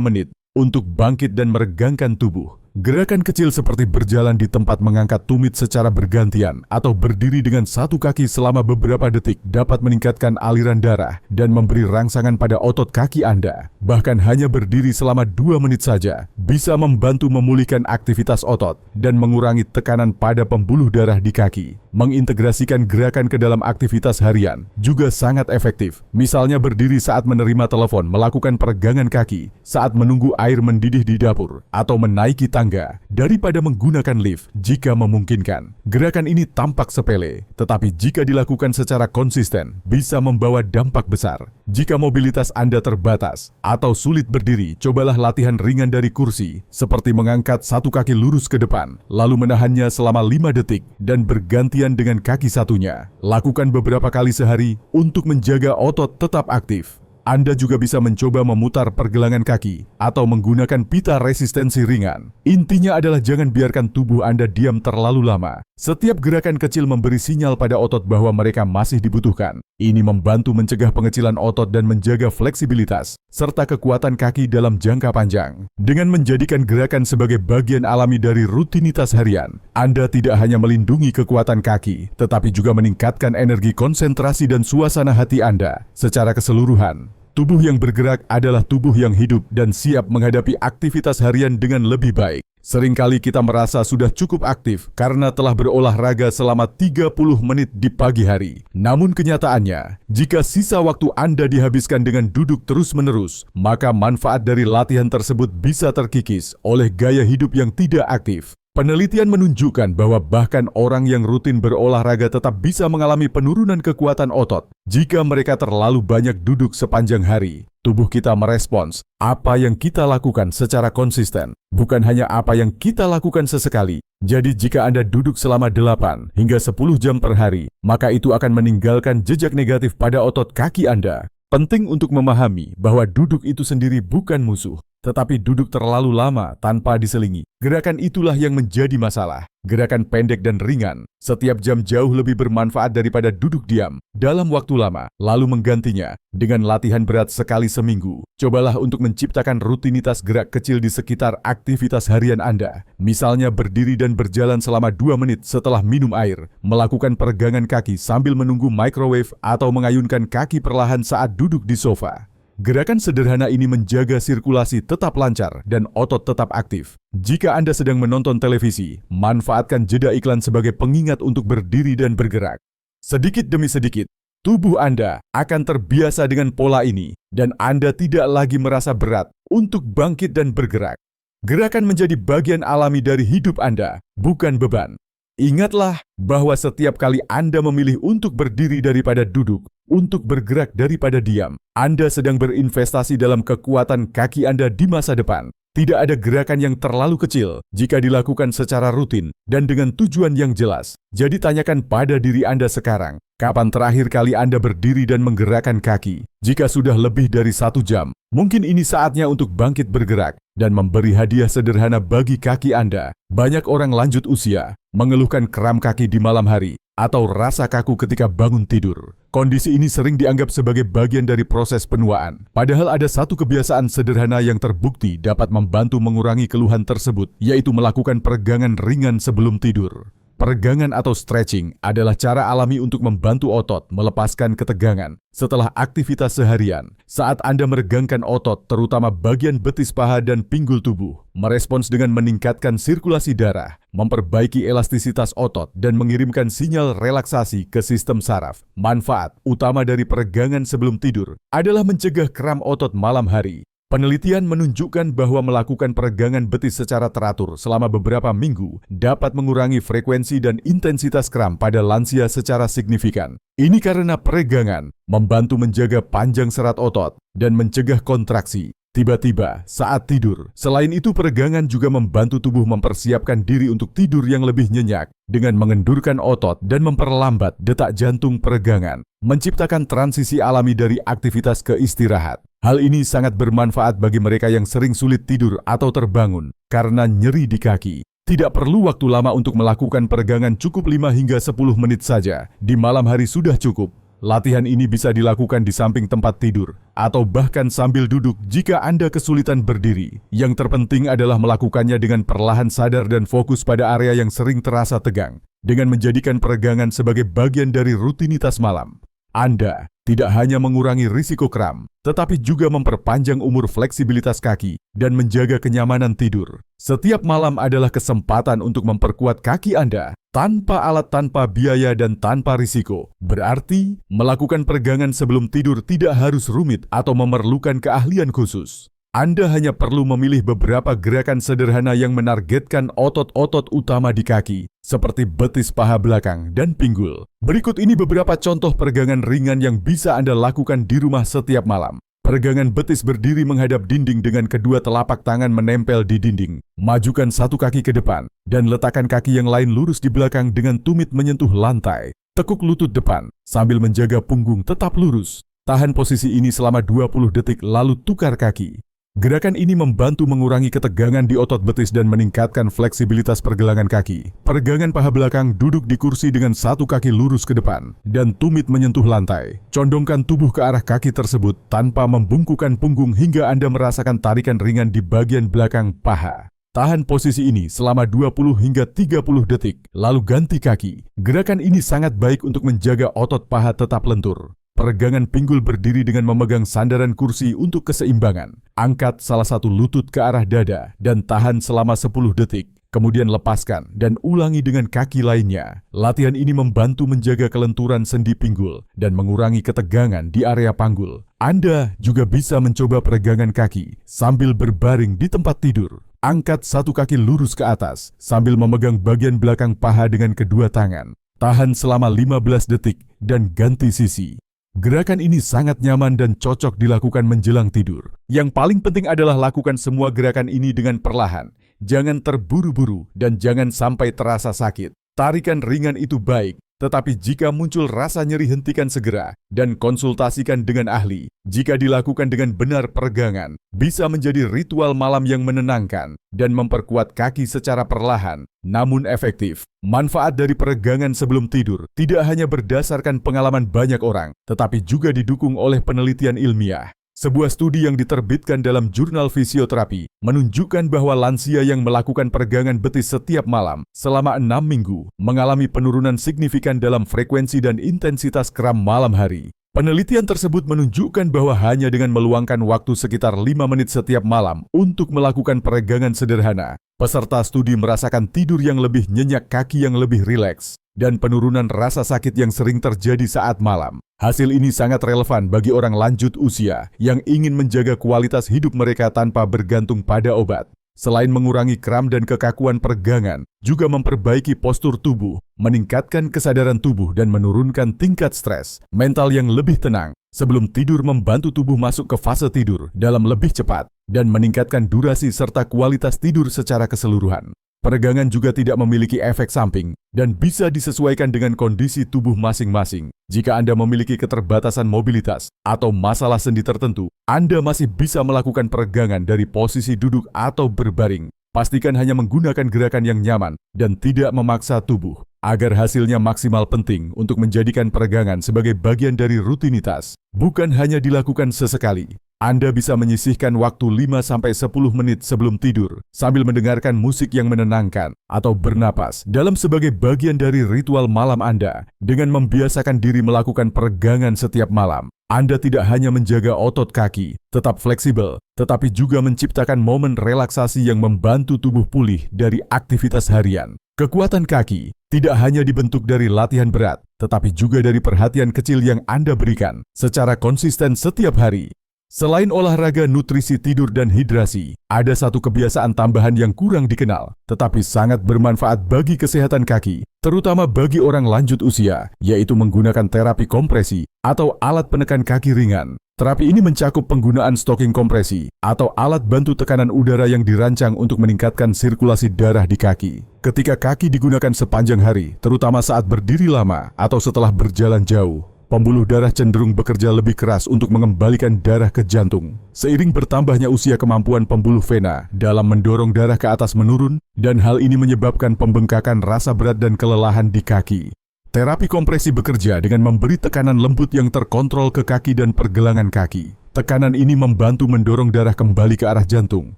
menit untuk bangkit dan meregangkan tubuh. Gerakan kecil seperti berjalan di tempat mengangkat tumit secara bergantian atau berdiri dengan satu kaki selama beberapa detik dapat meningkatkan aliran darah dan memberi rangsangan pada otot kaki Anda. Bahkan hanya berdiri selama 2 menit saja bisa membantu memulihkan aktivitas otot dan mengurangi tekanan pada pembuluh darah di kaki. Mengintegrasikan gerakan ke dalam aktivitas harian juga sangat efektif. Misalnya berdiri saat menerima telepon, melakukan peregangan kaki saat menunggu air mendidih di dapur, atau menaiki tangga daripada menggunakan lift jika memungkinkan. Gerakan ini tampak sepele, tetapi jika dilakukan secara konsisten bisa membawa dampak besar. Jika mobilitas Anda terbatas atau sulit berdiri, cobalah latihan ringan dari kursi, seperti mengangkat satu kaki lurus ke depan, lalu menahannya selama 5 detik dan bergantian dengan kaki satunya. Lakukan beberapa kali sehari untuk menjaga otot tetap aktif. Anda juga bisa mencoba memutar pergelangan kaki atau menggunakan pita resistensi ringan. Intinya adalah jangan biarkan tubuh Anda diam terlalu lama. Setiap gerakan kecil memberi sinyal pada otot bahwa mereka masih dibutuhkan. Ini membantu mencegah pengecilan otot dan menjaga fleksibilitas serta kekuatan kaki dalam jangka panjang. Dengan menjadikan gerakan sebagai bagian alami dari rutinitas harian, Anda tidak hanya melindungi kekuatan kaki, tetapi juga meningkatkan energi konsentrasi dan suasana hati Anda secara keseluruhan. Tubuh yang bergerak adalah tubuh yang hidup dan siap menghadapi aktivitas harian dengan lebih baik. Seringkali kita merasa sudah cukup aktif karena telah berolahraga selama 30 menit di pagi hari. Namun kenyataannya, jika sisa waktu Anda dihabiskan dengan duduk terus-menerus, maka manfaat dari latihan tersebut bisa terkikis oleh gaya hidup yang tidak aktif. Penelitian menunjukkan bahwa bahkan orang yang rutin berolahraga tetap bisa mengalami penurunan kekuatan otot jika mereka terlalu banyak duduk sepanjang hari. Tubuh kita merespons apa yang kita lakukan secara konsisten, bukan hanya apa yang kita lakukan sesekali. Jadi jika Anda duduk selama 8 hingga 10 jam per hari, maka itu akan meninggalkan jejak negatif pada otot kaki Anda. Penting untuk memahami bahwa duduk itu sendiri bukan musuh, tetapi duduk terlalu lama tanpa diselingi. Gerakan itulah yang menjadi masalah. Gerakan pendek dan ringan setiap jam jauh lebih bermanfaat daripada duduk diam dalam waktu lama, lalu menggantinya dengan latihan berat sekali seminggu. Cobalah untuk menciptakan rutinitas gerak kecil di sekitar aktivitas harian Anda. Misalnya berdiri dan berjalan selama 2 menit setelah minum air, melakukan peregangan kaki sambil menunggu microwave, atau mengayunkan kaki perlahan saat duduk di sofa. Gerakan sederhana ini menjaga sirkulasi tetap lancar dan otot tetap aktif. Jika Anda sedang menonton televisi, manfaatkan jeda iklan sebagai pengingat untuk berdiri dan bergerak. Sedikit demi sedikit, tubuh Anda akan terbiasa dengan pola ini dan Anda tidak lagi merasa berat untuk bangkit dan bergerak. Gerakan menjadi bagian alami dari hidup Anda, bukan beban. Ingatlah bahwa setiap kali Anda memilih untuk berdiri daripada duduk, untuk bergerak daripada diam, Anda sedang berinvestasi dalam kekuatan kaki Anda di masa depan. Tidak ada gerakan yang terlalu kecil jika dilakukan secara rutin dan dengan tujuan yang jelas. Jadi tanyakan pada diri Anda sekarang, Kapan terakhir kali Anda berdiri dan menggerakkan kaki? Jika sudah lebih dari 1 jam, mungkin ini saatnya untuk bangkit bergerak dan memberi hadiah sederhana bagi kaki Anda. Banyak orang lanjut usia mengeluhkan kram kaki di malam hari atau rasa kaku ketika bangun tidur. Kondisi ini sering dianggap sebagai bagian dari proses penuaan. Padahal ada satu kebiasaan sederhana yang terbukti dapat membantu mengurangi keluhan tersebut, yaitu melakukan peregangan ringan sebelum tidur. Peregangan atau stretching adalah cara alami untuk membantu otot melepaskan ketegangan setelah aktivitas seharian. Saat Anda meregangkan otot, terutama bagian betis paha dan pinggul tubuh, merespons dengan meningkatkan sirkulasi darah, memperbaiki elastisitas otot, dan mengirimkan sinyal relaksasi ke sistem saraf. Manfaat utama dari peregangan sebelum tidur adalah mencegah kram otot malam hari. Penelitian menunjukkan bahwa melakukan peregangan betis secara teratur selama beberapa minggu dapat mengurangi frekuensi dan intensitas kram pada lansia secara signifikan. Ini karena peregangan membantu menjaga panjang serat otot dan mencegah kontraksi tiba-tiba saat tidur. Selain itu, peregangan juga membantu tubuh mempersiapkan diri untuk tidur yang lebih nyenyak dengan mengendurkan otot dan memperlambat detak jantung. Peregangan menciptakan transisi alami dari aktivitas ke istirahat. Hal ini sangat bermanfaat bagi mereka yang sering sulit tidur atau terbangun karena nyeri di kaki. Tidak perlu waktu lama untuk melakukan peregangan, cukup 5 hingga 10 menit saja. Di malam hari sudah cukup. Latihan ini bisa dilakukan di samping tempat tidur atau bahkan sambil duduk jika Anda kesulitan berdiri. Yang terpenting adalah melakukannya dengan perlahan, sadar, dan fokus pada area yang sering terasa tegang. Dengan menjadikan peregangan sebagai bagian dari rutinitas malam, Anda tidak hanya mengurangi risiko kram, tetapi juga memperpanjang umur fleksibilitas kaki dan menjaga kenyamanan tidur. Setiap malam adalah kesempatan untuk memperkuat kaki Anda tanpa alat, tanpa biaya, dan tanpa risiko. Berarti, melakukan peregangan sebelum tidur tidak harus rumit atau memerlukan keahlian khusus. Anda hanya perlu memilih beberapa gerakan sederhana yang menargetkan otot-otot utama di kaki, seperti betis paha belakang dan pinggul. Berikut ini beberapa contoh peregangan ringan yang bisa Anda lakukan di rumah setiap malam. Peregangan betis berdiri menghadap dinding dengan kedua telapak tangan menempel di dinding. Majukan satu kaki ke depan dan letakkan kaki yang lain lurus di belakang dengan tumit menyentuh lantai. Tekuk lutut depan sambil menjaga punggung tetap lurus. Tahan posisi ini selama 20 detik lalu tukar kaki. Gerakan ini membantu mengurangi ketegangan di otot betis dan meningkatkan fleksibilitas pergelangan kaki. Peregangan paha belakang, duduk di kursi dengan satu kaki lurus ke depan dan tumit menyentuh lantai. Condongkan tubuh ke arah kaki tersebut tanpa membungkukkan punggung hingga Anda merasakan tarikan ringan di bagian belakang paha. Tahan posisi ini selama 20 hingga 30 detik, lalu ganti kaki. Gerakan ini sangat baik untuk menjaga otot paha tetap lentur. Peregangan pinggul berdiri dengan memegang sandaran kursi untuk keseimbangan. Angkat salah satu lutut ke arah dada dan tahan selama 10 detik. Kemudian lepaskan dan ulangi dengan kaki lainnya. Latihan ini membantu menjaga kelenturan sendi pinggul dan mengurangi ketegangan di area panggul. Anda juga bisa mencoba peregangan kaki sambil berbaring di tempat tidur. Angkat satu kaki lurus ke atas sambil memegang bagian belakang paha dengan kedua tangan. Tahan selama 15 detik dan ganti sisi. Gerakan ini sangat nyaman dan cocok dilakukan menjelang tidur. Yang paling penting adalah lakukan semua gerakan ini dengan perlahan. Jangan terburu-buru dan jangan sampai terasa sakit. Tarikan ringan itu baik, tetapi jika muncul rasa nyeri hentikan segera dan konsultasikan dengan ahli. Jika dilakukan dengan benar, peregangan bisa menjadi ritual malam yang menenangkan dan memperkuat kaki secara perlahan namun efektif. Manfaat dari peregangan sebelum tidur tidak hanya berdasarkan pengalaman banyak orang, tetapi juga didukung oleh penelitian ilmiah. Sebuah studi yang diterbitkan dalam jurnal fisioterapi menunjukkan bahwa lansia yang melakukan peregangan betis setiap malam selama 6 minggu mengalami penurunan signifikan dalam frekuensi dan intensitas kram malam hari. Penelitian tersebut menunjukkan bahwa hanya dengan meluangkan waktu sekitar 5 menit setiap malam untuk melakukan peregangan sederhana, peserta studi merasakan tidur yang lebih nyenyak, kaki yang lebih rileks, dan penurunan rasa sakit yang sering terjadi saat malam. Hasil ini sangat relevan bagi orang lanjut usia yang ingin menjaga kualitas hidup mereka tanpa bergantung pada obat. Selain mengurangi kram dan kekakuan, peregangan juga memperbaiki postur tubuh, meningkatkan kesadaran tubuh dan menurunkan tingkat stres mental yang lebih tenang. Sebelum tidur membantu tubuh masuk ke fase tidur dalam lebih cepat dan meningkatkan durasi serta kualitas tidur secara keseluruhan. Peregangan juga tidak memiliki efek samping dan bisa disesuaikan dengan kondisi tubuh masing-masing. Jika Anda memiliki keterbatasan mobilitas atau masalah sendi tertentu, Anda masih bisa melakukan peregangan dari posisi duduk atau berbaring. Pastikan hanya menggunakan gerakan yang nyaman dan tidak memaksa tubuh. Agar hasilnya maksimal, penting untuk menjadikan peregangan sebagai bagian dari rutinitas, bukan hanya dilakukan sesekali. Anda bisa menyisihkan waktu 5-10 menit sebelum tidur sambil mendengarkan musik yang menenangkan atau bernapas dalam sebagai bagian dari ritual malam Anda. Dengan membiasakan diri melakukan peregangan setiap malam, Anda tidak hanya menjaga otot kaki tetap fleksibel, tetapi juga menciptakan momen relaksasi yang membantu tubuh pulih dari aktivitas harian. Kekuatan kaki tidak hanya dibentuk dari latihan berat, tetapi juga dari perhatian kecil yang Anda berikan secara konsisten setiap hari. Selain olahraga, nutrisi, tidur, dan hidrasi, ada satu kebiasaan tambahan yang kurang dikenal, tetapi sangat bermanfaat bagi kesehatan kaki, terutama bagi orang lanjut usia, yaitu menggunakan terapi kompresi atau alat penekan kaki ringan. Terapi ini mencakup penggunaan stocking kompresi atau alat bantu tekanan udara yang dirancang untuk meningkatkan sirkulasi darah di kaki. Ketika kaki digunakan sepanjang hari, terutama saat berdiri lama atau setelah berjalan jauh, pembuluh darah cenderung bekerja lebih keras untuk mengembalikan darah ke jantung. Seiring bertambahnya usia, kemampuan pembuluh vena dalam mendorong darah ke atas menurun, dan hal ini menyebabkan pembengkakan, rasa berat, dan kelelahan di kaki. Terapi kompresi bekerja dengan memberi tekanan lembut yang terkontrol ke kaki dan pergelangan kaki. Tekanan ini membantu mendorong darah kembali ke arah jantung,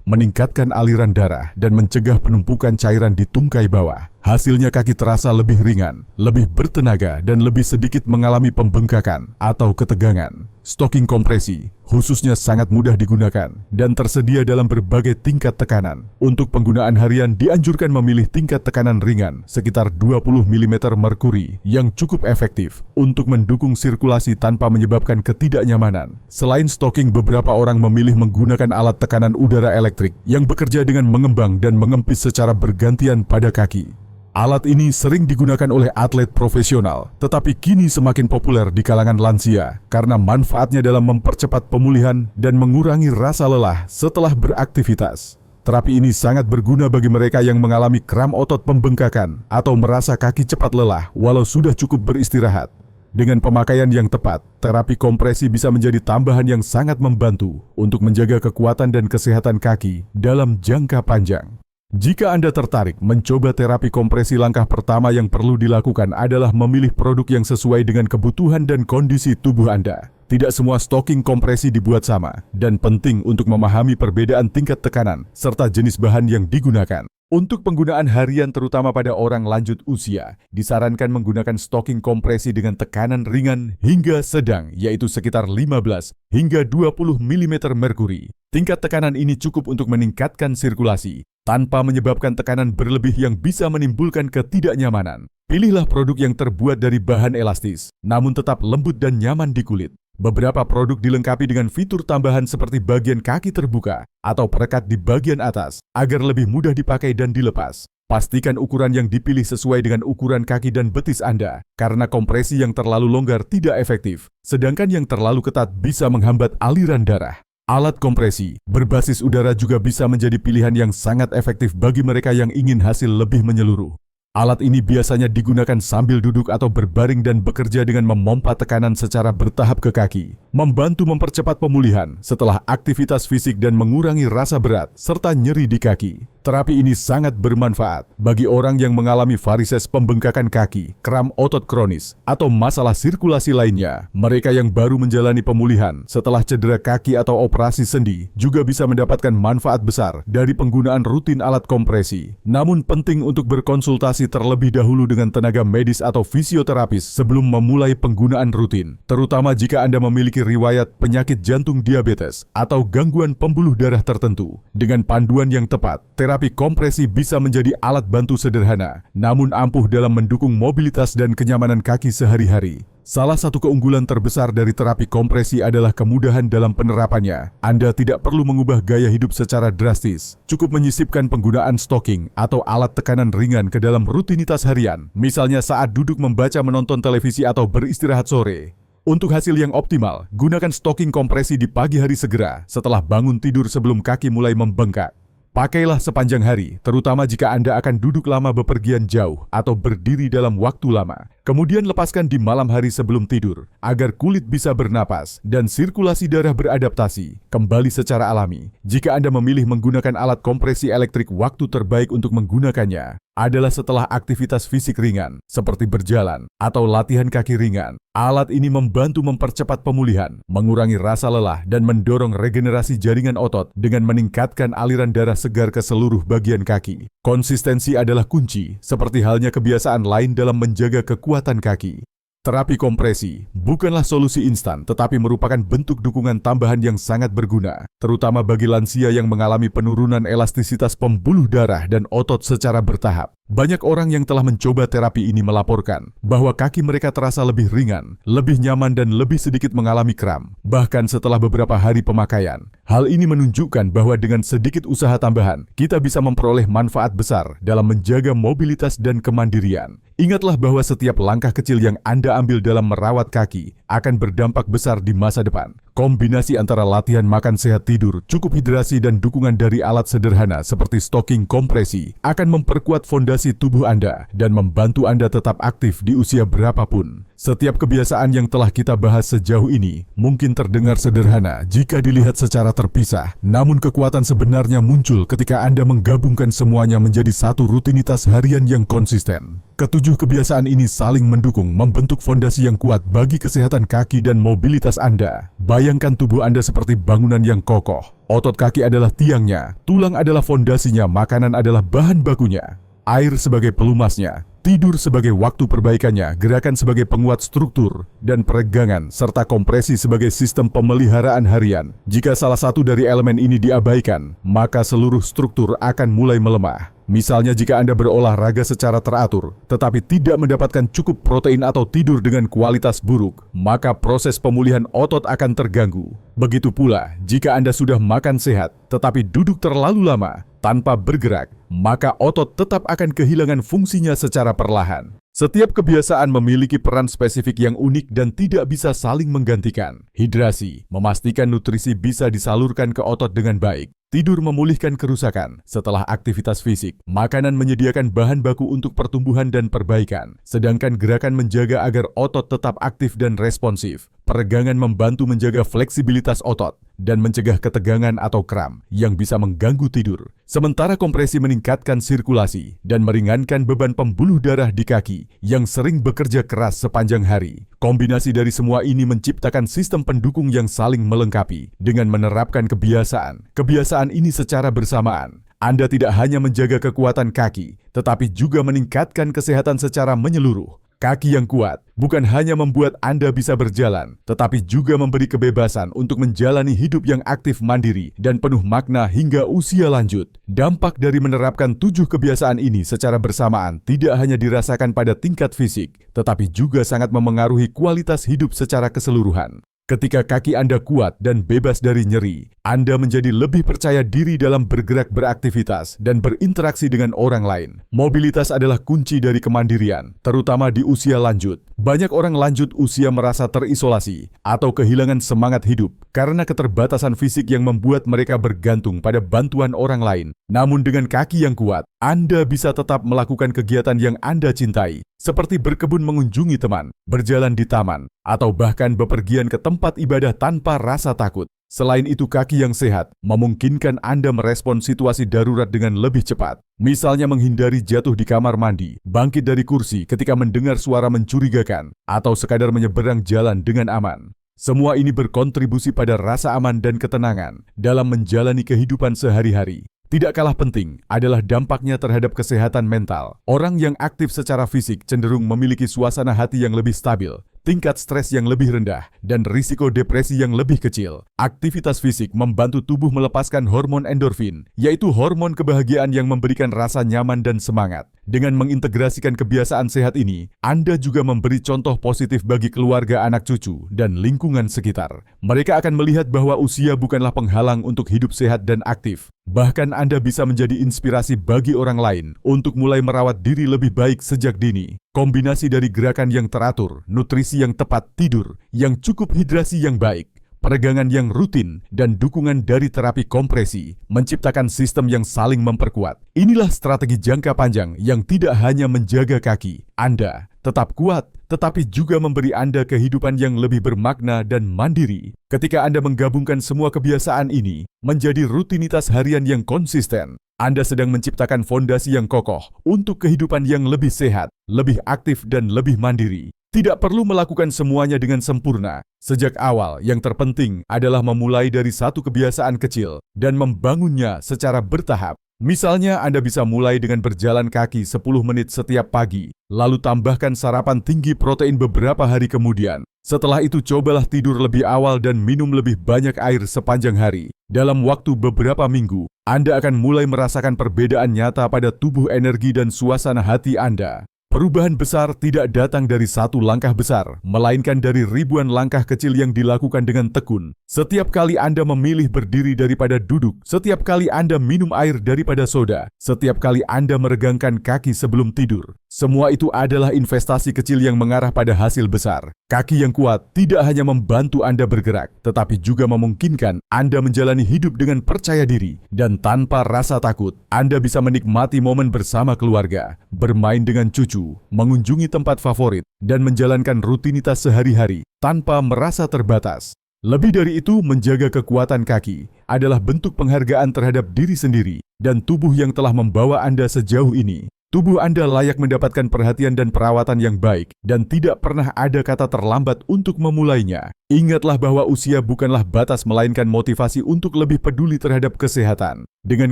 meningkatkan aliran darah, dan mencegah penumpukan cairan di tungkai bawah. Hasilnya kaki terasa lebih ringan, lebih bertenaga, dan lebih sedikit mengalami pembengkakan atau ketegangan. Stocking kompresi khususnya sangat mudah digunakan dan tersedia dalam berbagai tingkat tekanan. Untuk penggunaan harian, dianjurkan memilih tingkat tekanan ringan sekitar 20 mm merkuri yang cukup efektif untuk mendukung sirkulasi tanpa menyebabkan ketidaknyamanan. Selain stocking, beberapa orang memilih menggunakan alat tekanan udara elektrik yang bekerja dengan mengembang dan mengempis secara bergantian pada kaki. Alat ini sering digunakan oleh atlet profesional, tetapi kini semakin populer di kalangan lansia karena manfaatnya dalam mempercepat pemulihan dan mengurangi rasa lelah setelah beraktivitas. Terapi ini sangat berguna bagi mereka yang mengalami kram otot, pembengkakan, atau merasa kaki cepat lelah walau sudah cukup beristirahat. Dengan pemakaian yang tepat, terapi kompresi bisa menjadi tambahan yang sangat membantu untuk menjaga kekuatan dan kesehatan kaki dalam jangka panjang. Jika Anda tertarik mencoba terapi kompresi, langkah pertama yang perlu dilakukan adalah memilih produk yang sesuai dengan kebutuhan dan kondisi tubuh Anda. Tidak semua stocking kompresi dibuat sama, dan penting untuk memahami perbedaan tingkat tekanan serta jenis bahan yang digunakan. Untuk penggunaan harian, terutama pada orang lanjut usia, disarankan menggunakan stocking kompresi dengan tekanan ringan hingga sedang, yaitu sekitar 15 hingga 20 mm merkuri. Tingkat tekanan ini cukup untuk meningkatkan sirkulasi, tanpa menyebabkan tekanan berlebih yang bisa menimbulkan ketidaknyamanan. Pilihlah produk yang terbuat dari bahan elastis, namun tetap lembut dan nyaman di kulit. Beberapa produk dilengkapi dengan fitur tambahan seperti bagian kaki terbuka atau perekat di bagian atas agar lebih mudah dipakai dan dilepas. Pastikan ukuran yang dipilih sesuai dengan ukuran kaki dan betis Anda, karena kompresi yang terlalu longgar tidak efektif, sedangkan yang terlalu ketat bisa menghambat aliran darah. Alat kompresi berbasis udara juga bisa menjadi pilihan yang sangat efektif bagi mereka yang ingin hasil lebih menyeluruh. Alat ini biasanya digunakan sambil duduk atau berbaring dan bekerja dengan memompa tekanan secara bertahap ke kaki, membantu mempercepat pemulihan setelah aktivitas fisik dan mengurangi rasa berat serta nyeri di kaki. Terapi ini sangat bermanfaat bagi orang yang mengalami varises, pembengkakan kaki, kram otot kronis, atau masalah sirkulasi lainnya. Mereka yang baru menjalani pemulihan setelah cedera kaki atau operasi sendi juga bisa mendapatkan manfaat besar dari penggunaan rutin alat kompresi. Namun penting untuk berkonsultasi terlebih dahulu dengan tenaga medis atau fisioterapis sebelum memulai penggunaan rutin, terutama jika Anda memiliki riwayat penyakit jantung, diabetes, atau gangguan pembuluh darah tertentu. Dengan panduan yang tepat, terapi kompresi bisa menjadi alat bantu sederhana, namun ampuh dalam mendukung mobilitas dan kenyamanan kaki sehari-hari. Salah satu keunggulan terbesar dari terapi kompresi adalah kemudahan dalam penerapannya. Anda tidak perlu mengubah gaya hidup secara drastis. Cukup menyisipkan penggunaan stocking atau alat tekanan ringan ke dalam rutinitas harian, misalnya saat duduk membaca, menonton televisi, atau beristirahat sore. Untuk hasil yang optimal, gunakan stocking kompresi di pagi hari segera setelah bangun tidur sebelum kaki mulai membengkak. Pakailah sepanjang hari, terutama jika Anda akan duduk lama bepergian jauh atau berdiri dalam waktu lama. Kemudian lepaskan di malam hari sebelum tidur, agar kulit bisa bernapas dan sirkulasi darah beradaptasi kembali secara alami. Jika Anda memilih menggunakan alat kompresi elektrik, waktu terbaik untuk menggunakannya adalah setelah aktivitas fisik ringan, seperti berjalan atau latihan kaki ringan. Alat ini membantu mempercepat pemulihan, mengurangi rasa lelah, dan mendorong regenerasi jaringan otot dengan meningkatkan aliran darah segar ke seluruh bagian kaki. Konsistensi adalah kunci, seperti halnya kebiasaan lain dalam menjaga kekuatan kaki. Terapi kompresi bukanlah solusi instan, tetapi merupakan bentuk dukungan tambahan yang sangat berguna, terutama bagi lansia yang mengalami penurunan elastisitas pembuluh darah dan otot secara bertahap. Banyak orang yang telah mencoba terapi ini melaporkan bahwa kaki mereka terasa lebih ringan, lebih nyaman, dan lebih sedikit mengalami kram, bahkan setelah beberapa hari pemakaian. Hal ini menunjukkan bahwa dengan sedikit usaha tambahan, kita bisa memperoleh manfaat besar dalam menjaga mobilitas dan kemandirian. Ingatlah bahwa setiap langkah kecil yang Anda ambil dalam merawat kaki akan berdampak besar di masa depan. Kombinasi antara latihan makan sehat, tidur, cukup hidrasi, dan dukungan dari alat sederhana seperti stocking kompresi akan memperkuat fondasi tubuh Anda dan membantu Anda tetap aktif di usia berapapun. Setiap kebiasaan yang telah kita bahas sejauh ini mungkin terdengar sederhana jika dilihat secara terpisah, namun kekuatan sebenarnya muncul ketika Anda menggabungkan semuanya menjadi satu rutinitas harian yang konsisten. Ketujuh kebiasaan ini saling mendukung, membentuk fondasi yang kuat bagi kesehatan kaki dan mobilitas Anda. Bayangkan tubuh Anda seperti bangunan yang kokoh. Otot kaki adalah tiangnya, tulang adalah fondasinya, makanan adalah bahan bakunya, air sebagai pelumasnya, tidur sebagai waktu perbaikannya, gerakan sebagai penguat struktur, dan peregangan serta kompresi sebagai sistem pemeliharaan harian. Jika salah satu dari elemen ini diabaikan, maka seluruh struktur akan mulai melemah. Misalnya jika Anda berolahraga secara teratur, tetapi tidak mendapatkan cukup protein atau tidur dengan kualitas buruk, maka proses pemulihan otot akan terganggu. Begitu pula, jika Anda sudah makan sehat, tetapi duduk terlalu lama, tanpa bergerak, maka otot tetap akan kehilangan fungsinya secara perlahan. Setiap kebiasaan memiliki peran spesifik yang unik dan tidak bisa saling menggantikan. Hidrasi, memastikan nutrisi bisa disalurkan ke otot dengan baik. Tidur memulihkan kerusakan setelah aktivitas fisik. Makanan menyediakan bahan baku untuk pertumbuhan dan perbaikan. Sedangkan gerakan menjaga agar otot tetap aktif dan responsif. Peregangan membantu menjaga fleksibilitas otot dan mencegah ketegangan atau kram yang bisa mengganggu tidur. Sementara kompresi meningkatkan sirkulasi dan meringankan beban pembuluh darah di kaki yang sering bekerja keras sepanjang hari. Kombinasi dari semua ini menciptakan sistem pendukung yang saling melengkapi. Dengan menerapkan kebiasaan ini secara bersamaan, Anda tidak hanya menjaga kekuatan kaki, tetapi juga meningkatkan kesehatan secara menyeluruh. Kaki yang kuat bukan hanya membuat Anda bisa berjalan, tetapi juga memberi kebebasan untuk menjalani hidup yang aktif, mandiri, dan penuh makna hingga usia lanjut. Dampak dari menerapkan 7 kebiasaan ini secara bersamaan tidak hanya dirasakan pada tingkat fisik, tetapi juga sangat memengaruhi kualitas hidup secara keseluruhan. Ketika kaki Anda kuat dan bebas dari nyeri, Anda menjadi lebih percaya diri dalam bergerak, beraktivitas, dan berinteraksi dengan orang lain. Mobilitas adalah kunci dari kemandirian, terutama di usia lanjut. Banyak orang lanjut usia merasa terisolasi atau kehilangan semangat hidup karena keterbatasan fisik yang membuat mereka bergantung pada bantuan orang lain. Namun dengan kaki yang kuat, Anda bisa tetap melakukan kegiatan yang Anda cintai, seperti berkebun, mengunjungi teman, berjalan di taman, atau bahkan bepergian ke tempat ibadah tanpa rasa takut. Selain itu, kaki yang sehat memungkinkan Anda merespon situasi darurat dengan lebih cepat. Misalnya menghindari jatuh di kamar mandi, bangkit dari kursi ketika mendengar suara mencurigakan, atau sekadar menyeberang jalan dengan aman. Semua ini berkontribusi pada rasa aman dan ketenangan dalam menjalani kehidupan sehari-hari. Tidak kalah penting adalah dampaknya terhadap kesehatan mental. Orang yang aktif secara fisik cenderung memiliki suasana hati yang lebih stabil, tingkat stres yang lebih rendah, dan risiko depresi yang lebih kecil. Aktivitas fisik membantu tubuh melepaskan hormon endorfin, yaitu hormon kebahagiaan yang memberikan rasa nyaman dan semangat. Dengan mengintegrasikan kebiasaan sehat ini, Anda juga memberi contoh positif bagi keluarga, anak cucu, dan lingkungan sekitar. Mereka akan melihat bahwa usia bukanlah penghalang untuk hidup sehat dan aktif. Bahkan Anda bisa menjadi inspirasi bagi orang lain untuk mulai merawat diri lebih baik sejak dini. Kombinasi dari gerakan yang teratur, nutrisi yang tepat, tidur yang cukup, hidrasi yang baik, peregangan yang rutin, dan dukungan dari terapi kompresi, menciptakan sistem yang saling memperkuat. Inilah strategi jangka panjang yang tidak hanya menjaga kaki Anda tetap kuat, tetapi juga memberi Anda kehidupan yang lebih bermakna dan mandiri. Ketika Anda menggabungkan semua kebiasaan ini menjadi rutinitas harian yang konsisten, Anda sedang menciptakan fondasi yang kokoh untuk kehidupan yang lebih sehat, lebih aktif, dan lebih mandiri. Tidak perlu melakukan semuanya dengan sempurna. Sejak awal, yang terpenting adalah memulai dari satu kebiasaan kecil dan membangunnya secara bertahap. Misalnya, Anda bisa mulai dengan berjalan kaki 10 menit setiap pagi, lalu tambahkan sarapan tinggi protein beberapa hari kemudian. Setelah itu, cobalah tidur lebih awal dan minum lebih banyak air sepanjang hari. Dalam waktu beberapa minggu, Anda akan mulai merasakan perbedaan nyata pada tubuh, energi, dan suasana hati Anda. Perubahan besar tidak datang dari satu langkah besar, melainkan dari ribuan langkah kecil yang dilakukan dengan tekun. Setiap kali Anda memilih berdiri daripada duduk, setiap kali Anda minum air daripada soda, setiap kali Anda meregangkan kaki sebelum tidur, semua itu adalah investasi kecil yang mengarah pada hasil besar. Kaki yang kuat tidak hanya membantu Anda bergerak, tetapi juga memungkinkan Anda menjalani hidup dengan percaya diri dan tanpa rasa takut. Anda bisa menikmati momen bersama keluarga, bermain dengan cucu, mengunjungi tempat favorit, dan menjalankan rutinitas sehari-hari tanpa merasa terbatas. Lebih dari itu, menjaga kekuatan kaki adalah bentuk penghargaan terhadap diri sendiri dan tubuh yang telah membawa Anda sejauh ini. Tubuh Anda layak mendapatkan perhatian dan perawatan yang baik, dan tidak pernah ada kata terlambat untuk memulainya. Ingatlah bahwa usia bukanlah batas, melainkan motivasi untuk lebih peduli terhadap kesehatan. Dengan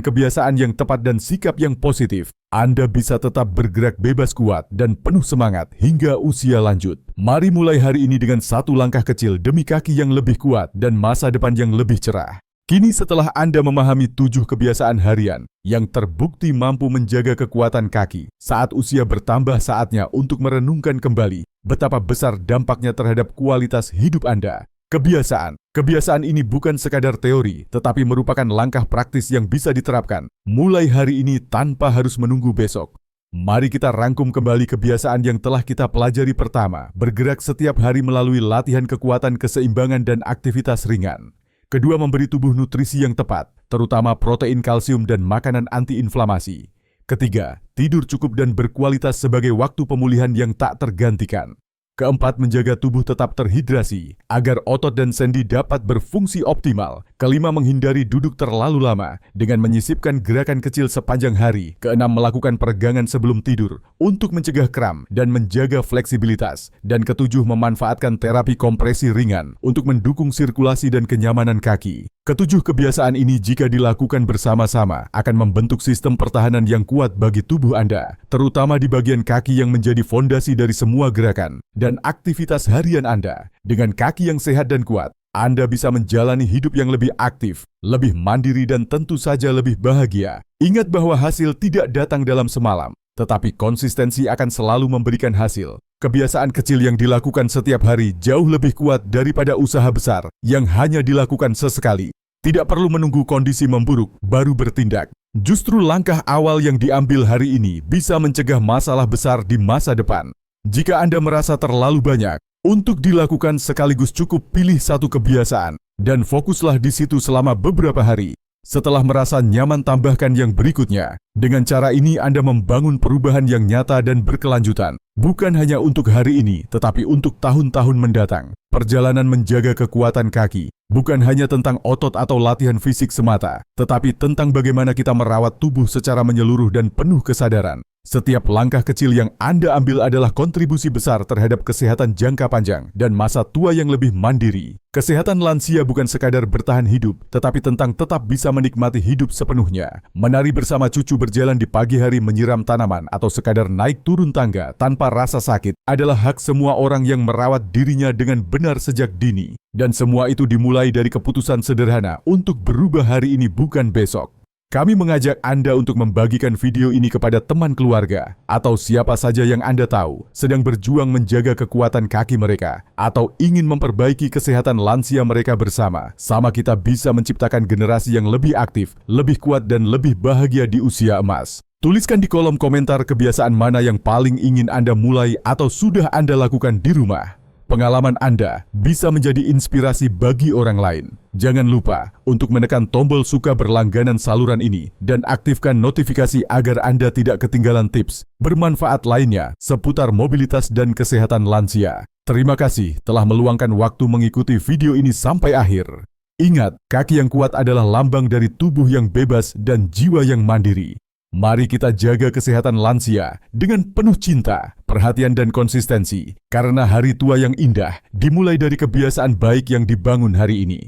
kebiasaan yang tepat dan sikap yang positif, Anda bisa tetap bergerak bebas, kuat, dan penuh semangat hingga usia lanjut. Mari mulai hari ini dengan satu langkah kecil demi kaki yang lebih kuat dan masa depan yang lebih cerah. Kini setelah Anda memahami 7 kebiasaan harian yang terbukti mampu menjaga kekuatan kaki, saat usia bertambah saatnya untuk merenungkan kembali betapa besar dampaknya terhadap kualitas hidup Anda. Kebiasaan ini bukan sekadar teori, tetapi merupakan langkah praktis yang bisa diterapkan mulai hari ini tanpa harus menunggu besok. Mari kita rangkum kembali kebiasaan yang telah kita pelajari. Pertama, bergerak setiap hari melalui latihan kekuatan, keseimbangan, dan aktivitas ringan. Kedua, memberi tubuh nutrisi yang tepat, terutama protein, kalsium, dan makanan antiinflamasi. Ketiga, tidur cukup dan berkualitas sebagai waktu pemulihan yang tak tergantikan. Keempat, menjaga tubuh tetap terhidrasi agar otot dan sendi dapat berfungsi optimal. Kelima, menghindari duduk terlalu lama dengan menyisipkan gerakan kecil sepanjang hari. Keenam, melakukan peregangan sebelum tidur untuk mencegah kram dan menjaga fleksibilitas. Dan ketujuh, memanfaatkan terapi kompresi ringan untuk mendukung sirkulasi dan kenyamanan kaki. Ketujuh kebiasaan ini jika dilakukan bersama-sama akan membentuk sistem pertahanan yang kuat bagi tubuh Anda, terutama di bagian kaki yang menjadi fondasi dari semua gerakan dan aktivitas harian Anda. Dengan kaki yang sehat dan kuat, Anda bisa menjalani hidup yang lebih aktif, lebih mandiri, dan tentu saja lebih bahagia. Ingat bahwa hasil tidak datang dalam semalam, tetapi konsistensi akan selalu memberikan hasil. Kebiasaan kecil yang dilakukan setiap hari jauh lebih kuat daripada usaha besar yang hanya dilakukan sesekali. Tidak perlu menunggu kondisi memburuk baru bertindak. Justru langkah awal yang diambil hari ini bisa mencegah masalah besar di masa depan. Jika Anda merasa terlalu banyak untuk dilakukan sekaligus, cukup pilih satu kebiasaan dan fokuslah di situ selama beberapa hari. Setelah merasa nyaman, tambahkan yang berikutnya. Dengan cara ini Anda membangun perubahan yang nyata dan berkelanjutan. Bukan hanya untuk hari ini, tetapi untuk tahun-tahun mendatang. Perjalanan menjaga kekuatan kaki bukan hanya tentang otot atau latihan fisik semata, tetapi tentang bagaimana kita merawat tubuh secara menyeluruh dan penuh kesadaran. Setiap langkah kecil yang Anda ambil adalah kontribusi besar terhadap kesehatan jangka panjang dan masa tua yang lebih mandiri. Kesehatan lansia bukan sekadar bertahan hidup, tetapi tentang tetap bisa menikmati hidup sepenuhnya. Menari bersama cucu, berjalan di pagi hari, menyiram tanaman, atau sekadar naik turun tangga tanpa rasa sakit adalah hak semua orang yang merawat dirinya dengan benar sejak dini. Dan semua itu dimulai dari keputusan sederhana untuk berubah hari ini, bukan besok. Kami mengajak Anda untuk membagikan video ini kepada teman keluarga atau siapa saja yang Anda tahu sedang berjuang menjaga kekuatan kaki mereka atau ingin memperbaiki kesehatan lansia mereka. Bersama-sama kita bisa menciptakan generasi yang lebih aktif, lebih kuat, dan lebih bahagia di usia emas. Tuliskan di kolom komentar kebiasaan mana yang paling ingin Anda mulai atau sudah Anda lakukan di rumah. Pengalaman Anda bisa menjadi inspirasi bagi orang lain. Jangan lupa untuk menekan tombol suka berlangganan saluran ini dan aktifkan notifikasi agar Anda tidak ketinggalan tips bermanfaat lainnya seputar mobilitas dan kesehatan lansia. Terima kasih telah meluangkan waktu mengikuti video ini sampai akhir. Ingat, kaki yang kuat adalah lambang dari tubuh yang bebas dan jiwa yang mandiri. Mari kita jaga kesehatan lansia dengan penuh cinta, perhatian dan konsistensi, karena hari tua yang indah dimulai dari kebiasaan baik yang dibangun hari ini.